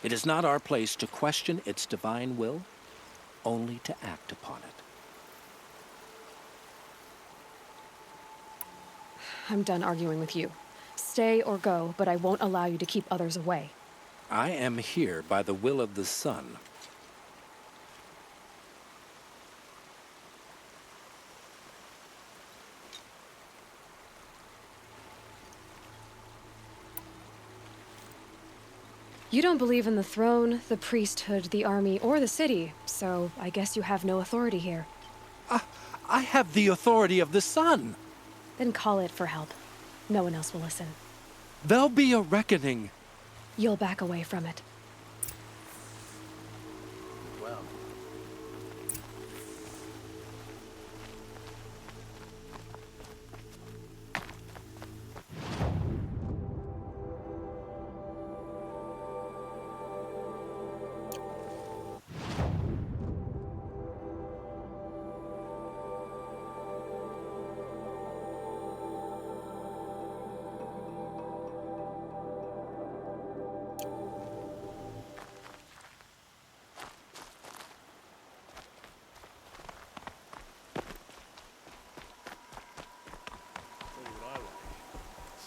It is not our place to question its divine will, only to act upon it. I'm done arguing with you. Stay or go, but I won't allow you to keep others away. I am here by the will of the sun. You don't believe in the throne, the priesthood, the army, or the city, so I guess you have no authority here. I have the authority of the sun. Then call it for help. No one else will listen. There'll be a reckoning. You'll back away from it. Well.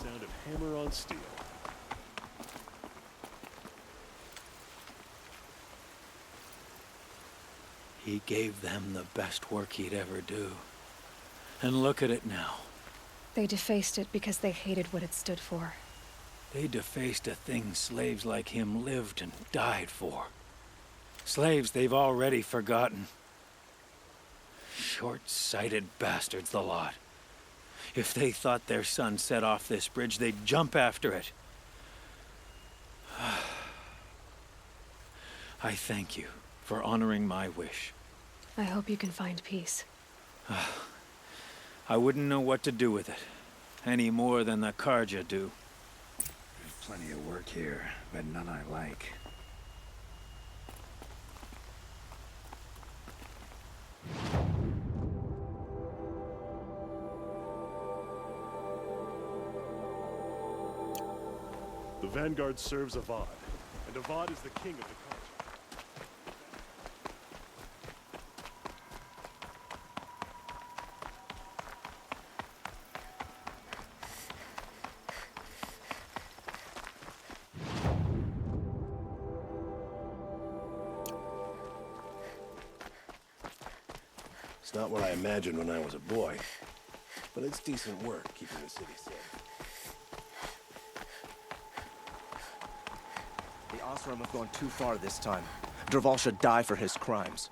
Sound of hammer on steel. He gave them the best work he'd ever do. And look at it now. They defaced it because they hated what it stood for. They defaced a thing slaves like him lived and died for. Slaves they've already forgotten. Short-sighted bastards, the lot. If they thought their son set off this bridge, they'd jump after it. I thank you for honoring my wish. I hope you can find peace. I wouldn't know what to do with it, any more than the Karja do. There's plenty of work here, but none I like. The Vanguard serves Avad, and Avad is the king of the Karja. It's not what I imagined when I was a boy. but it's decent work keeping the city safe. The Osram have gone too far this time. Dervahl should die for his crimes.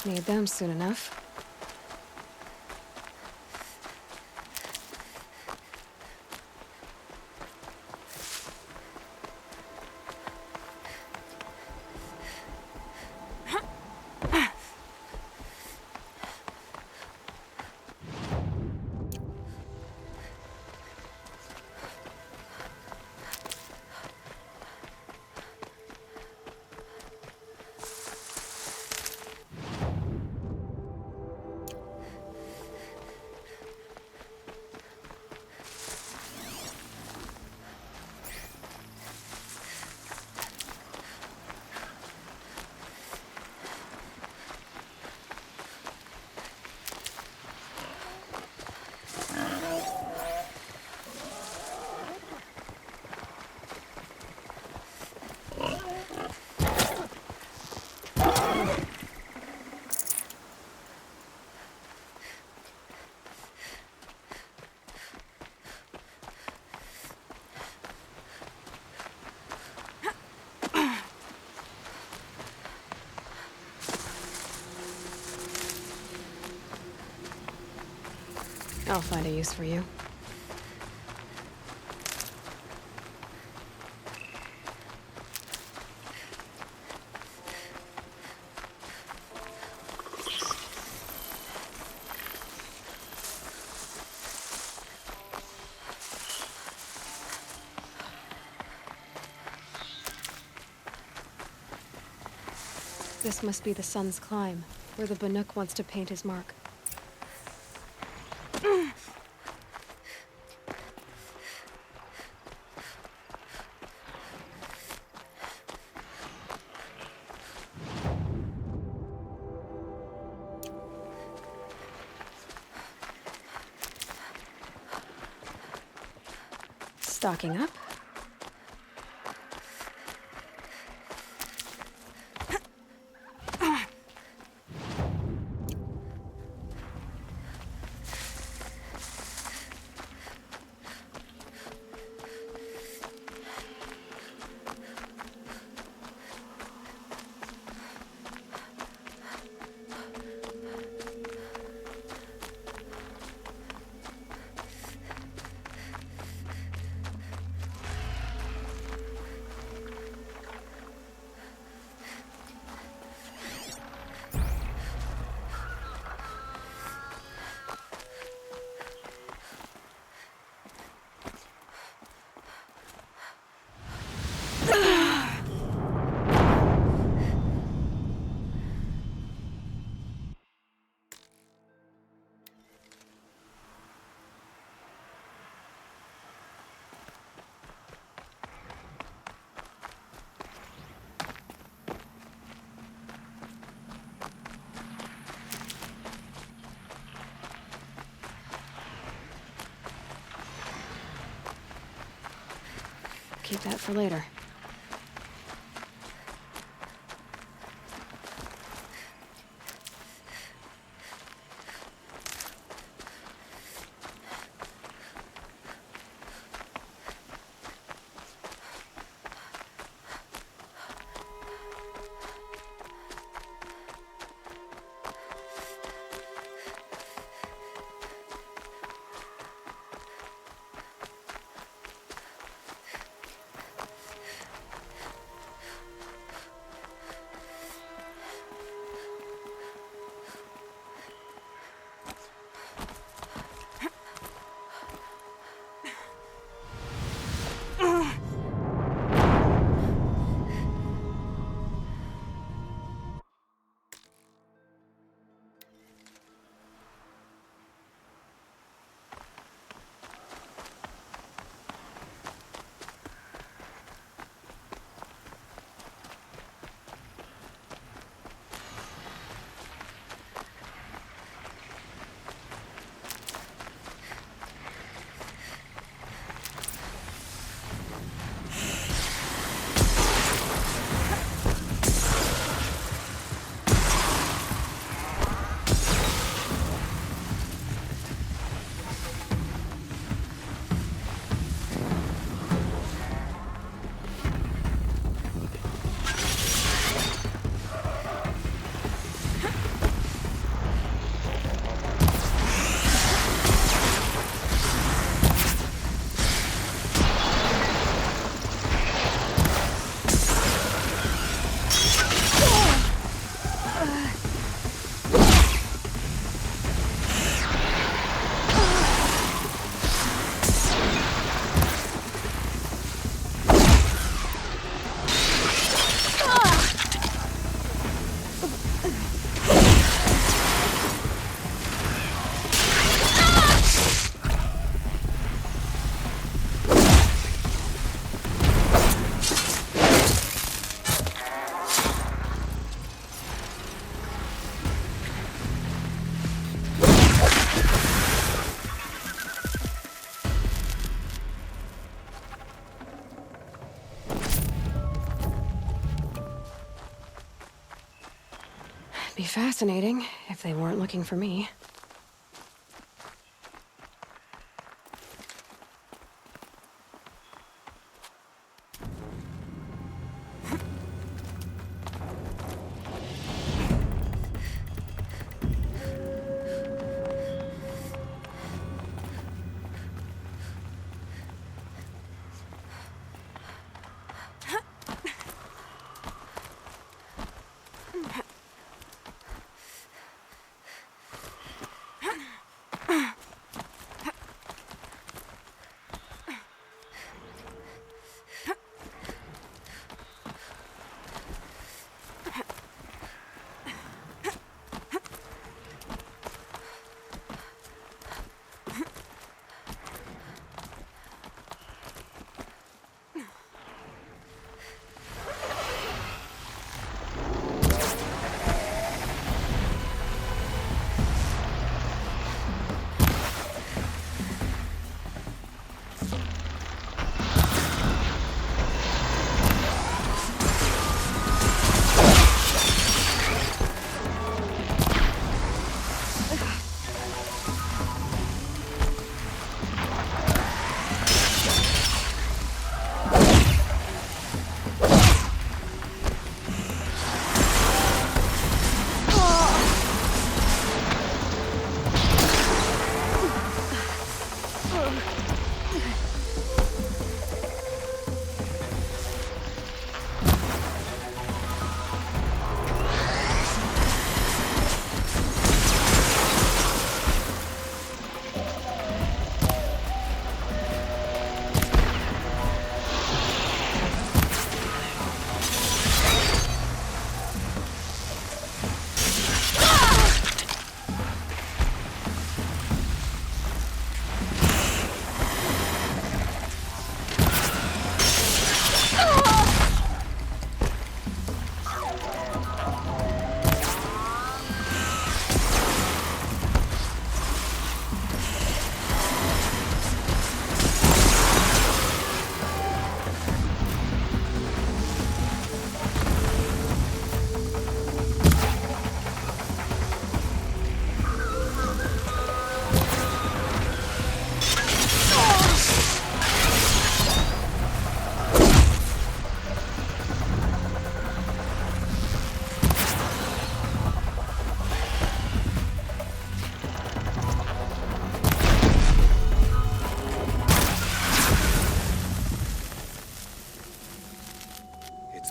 Need them soon enough. I'll find a use for you. This must be the sun's climb, where the Banuk wants to paint his mark. Stocking up. Keep that for later. fascinating if they weren't looking for me.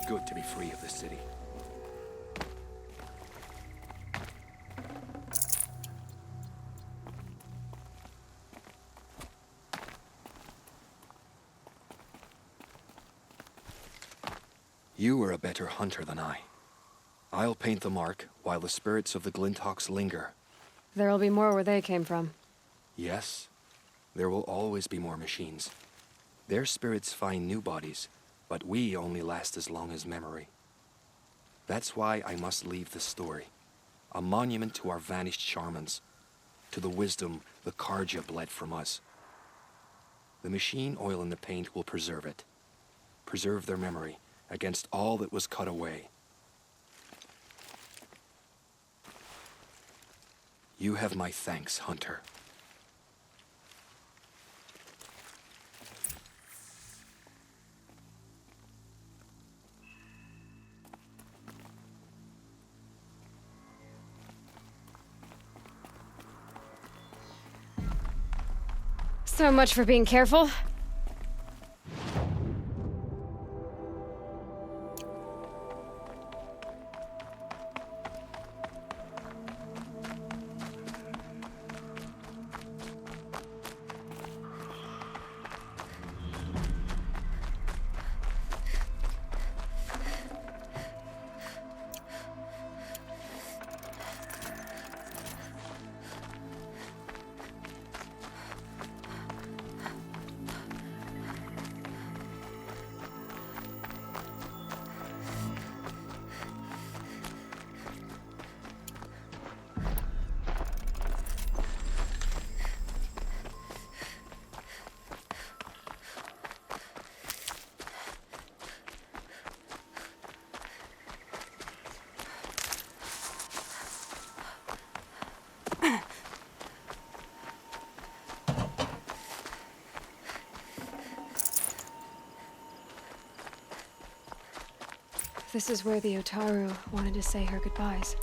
good to be free of the city. You are a better hunter than I. I'll paint the mark while the spirits of the Glinthawks linger. There'll be more where they came from. Yes, there will always be more machines. Their spirits find new bodies, but we only last as long as memory. That's why I must leave this story. A monument to our vanished shamans, to the wisdom the Karja bled from us. The machine oil in the paint will preserve it. Preserve their memory against all that was cut away. You have my thanks, Hunter. So much for being careful. This is where the Otaru wanted to say her goodbyes.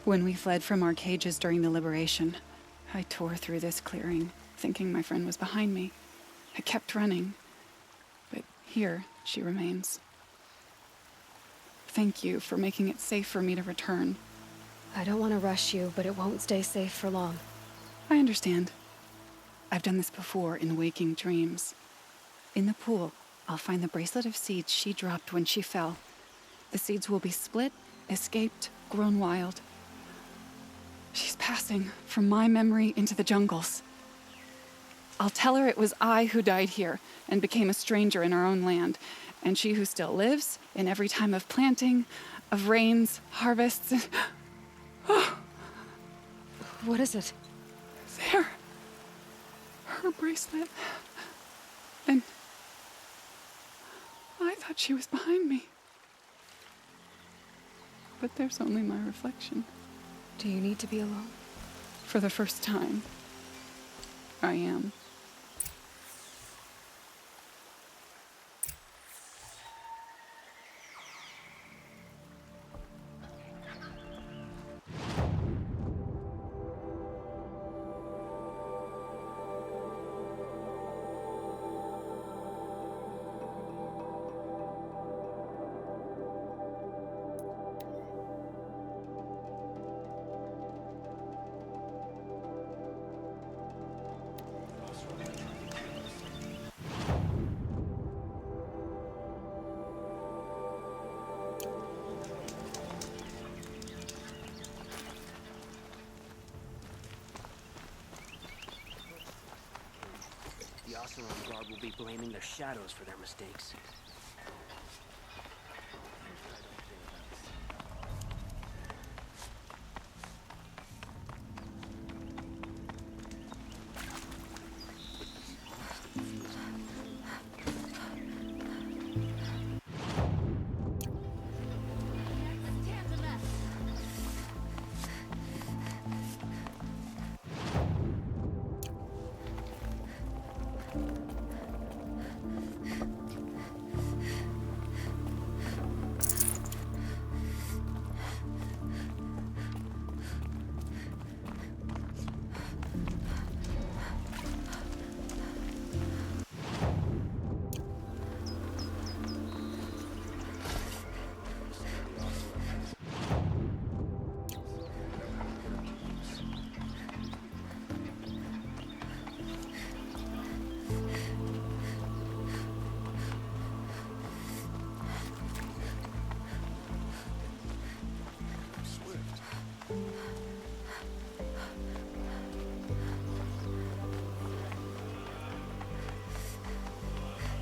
When we fled from our cages during the liberation, I tore through this clearing, thinking my friend was behind me. I kept running, but here she remains. Thank you for making it safe for me to return. I don't want to rush you, but it won't stay safe for long. I understand. I've done this before in waking dreams. In the pool, I'll find the bracelet of seeds she dropped when she fell. The seeds will be split, escaped, grown wild. She's passing from my memory into the jungles. I'll tell her it was I who died here and became a stranger in our own land, and she who still lives in every time of planting, of rains, harvests, and... What is it? There. her bracelet. And I thought she was behind me. But there's only my reflection. Do you need to be alone? For the first time, I am. The Oseram Guard will be blaming their shadows for their mistakes.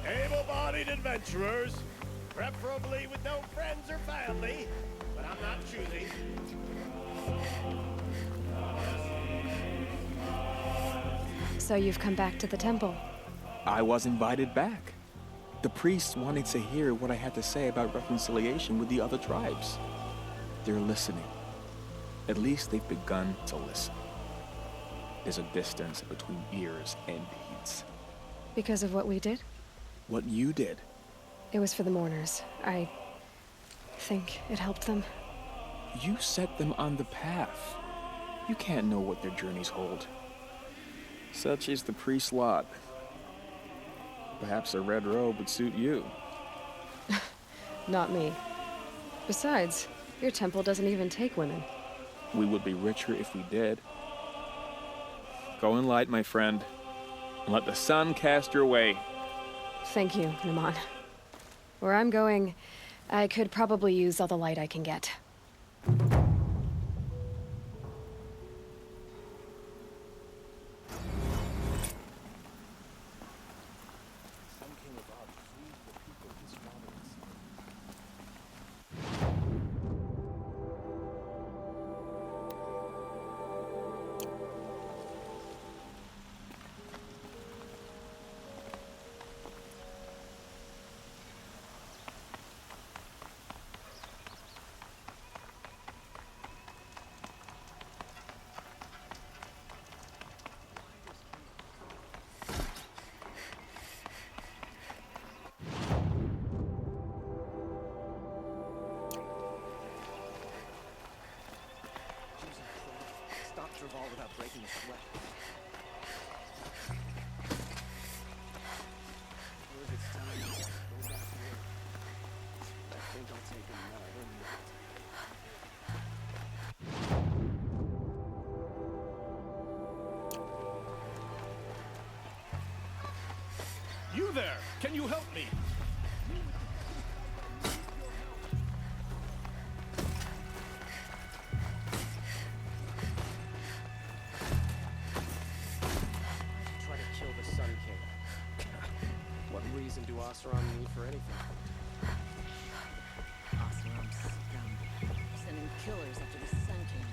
Able-bodied adventurers, preferably with no friends or family, but I'm not choosy. So you've come back to the temple. I was invited back. The priests wanted to hear what I had to say about reconciliation with the other tribes. They're listening. At least they've begun to listen. There's a distance between ears and deeds. Because of what we did? What you did. It was for the mourners. I think it helped them. You set them on the path. You can't know what their journeys hold. Such is the priest's lot. Perhaps a red robe would suit you. Not me. Besides, your temple doesn't even take women. We would be richer if we did. Go in light, my friend, and let the sun cast your way. Thank you, Naman. Where I'm going, I could probably use all the light I can get. Without breaking a sweat. It's time to go back to work. I think I'll take another nap. You there! Can you help me? Do Oseram need for anything? Oseram scum. Sending killers after the Sun King.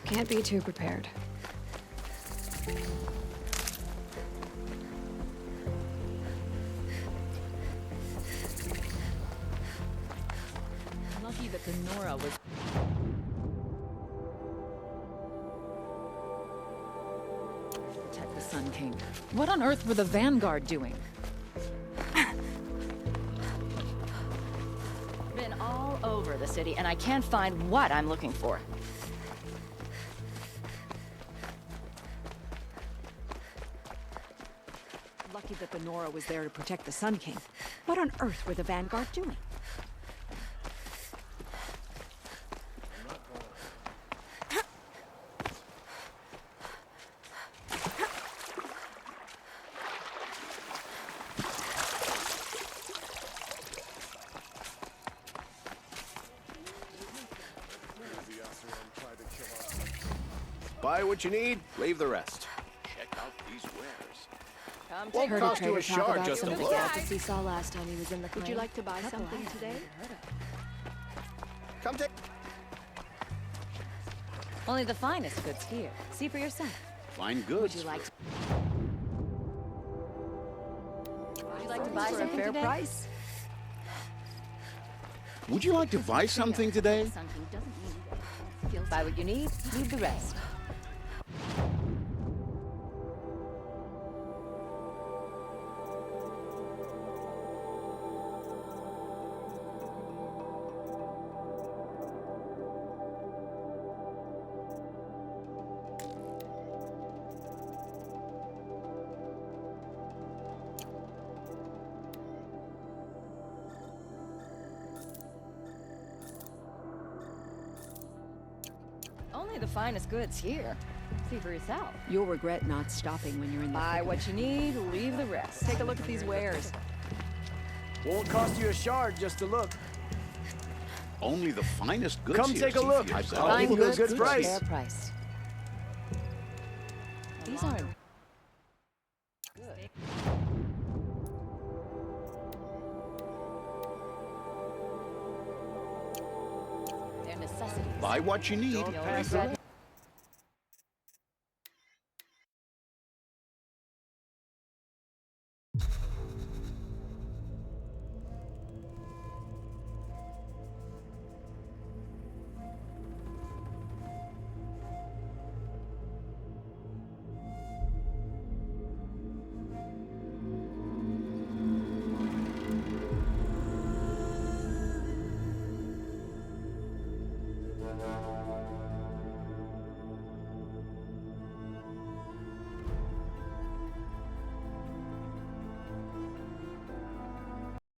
Can't be too prepared. Lucky that the Nora was... Protect the Sun King. What on earth were the Vanguard doing? Been all over the city, and I can't find what I'm looking for. Lucky that the Nora was there to protect the Sun King. What on earth were the Vanguard doing? Buy what you need, leave the rest. Check out these wares. Won't Heard cost a you a trader talk shard about just some to of the look. gadgets he saw last time he was in the claim. Would you like to buy Couple something I today? hadn't heard of. Come take. Only the finest goods here. See for yourself. Fine goods. Would you like to buy For a something fair today? price? Would you like to buy something today? Buy what you need, leave the rest. Only the finest goods here. See for yourself. You'll regret not stopping when you're in the Buy thick of what it. you need, leave the rest. Take a look at these wares. Won't cost you a shard just to look. Only the finest goods Come here. take a See for look. yourself. I'll give you a goods good for price. fair price. These aren't good. They're necessities. Buy what you need. You'll pass regret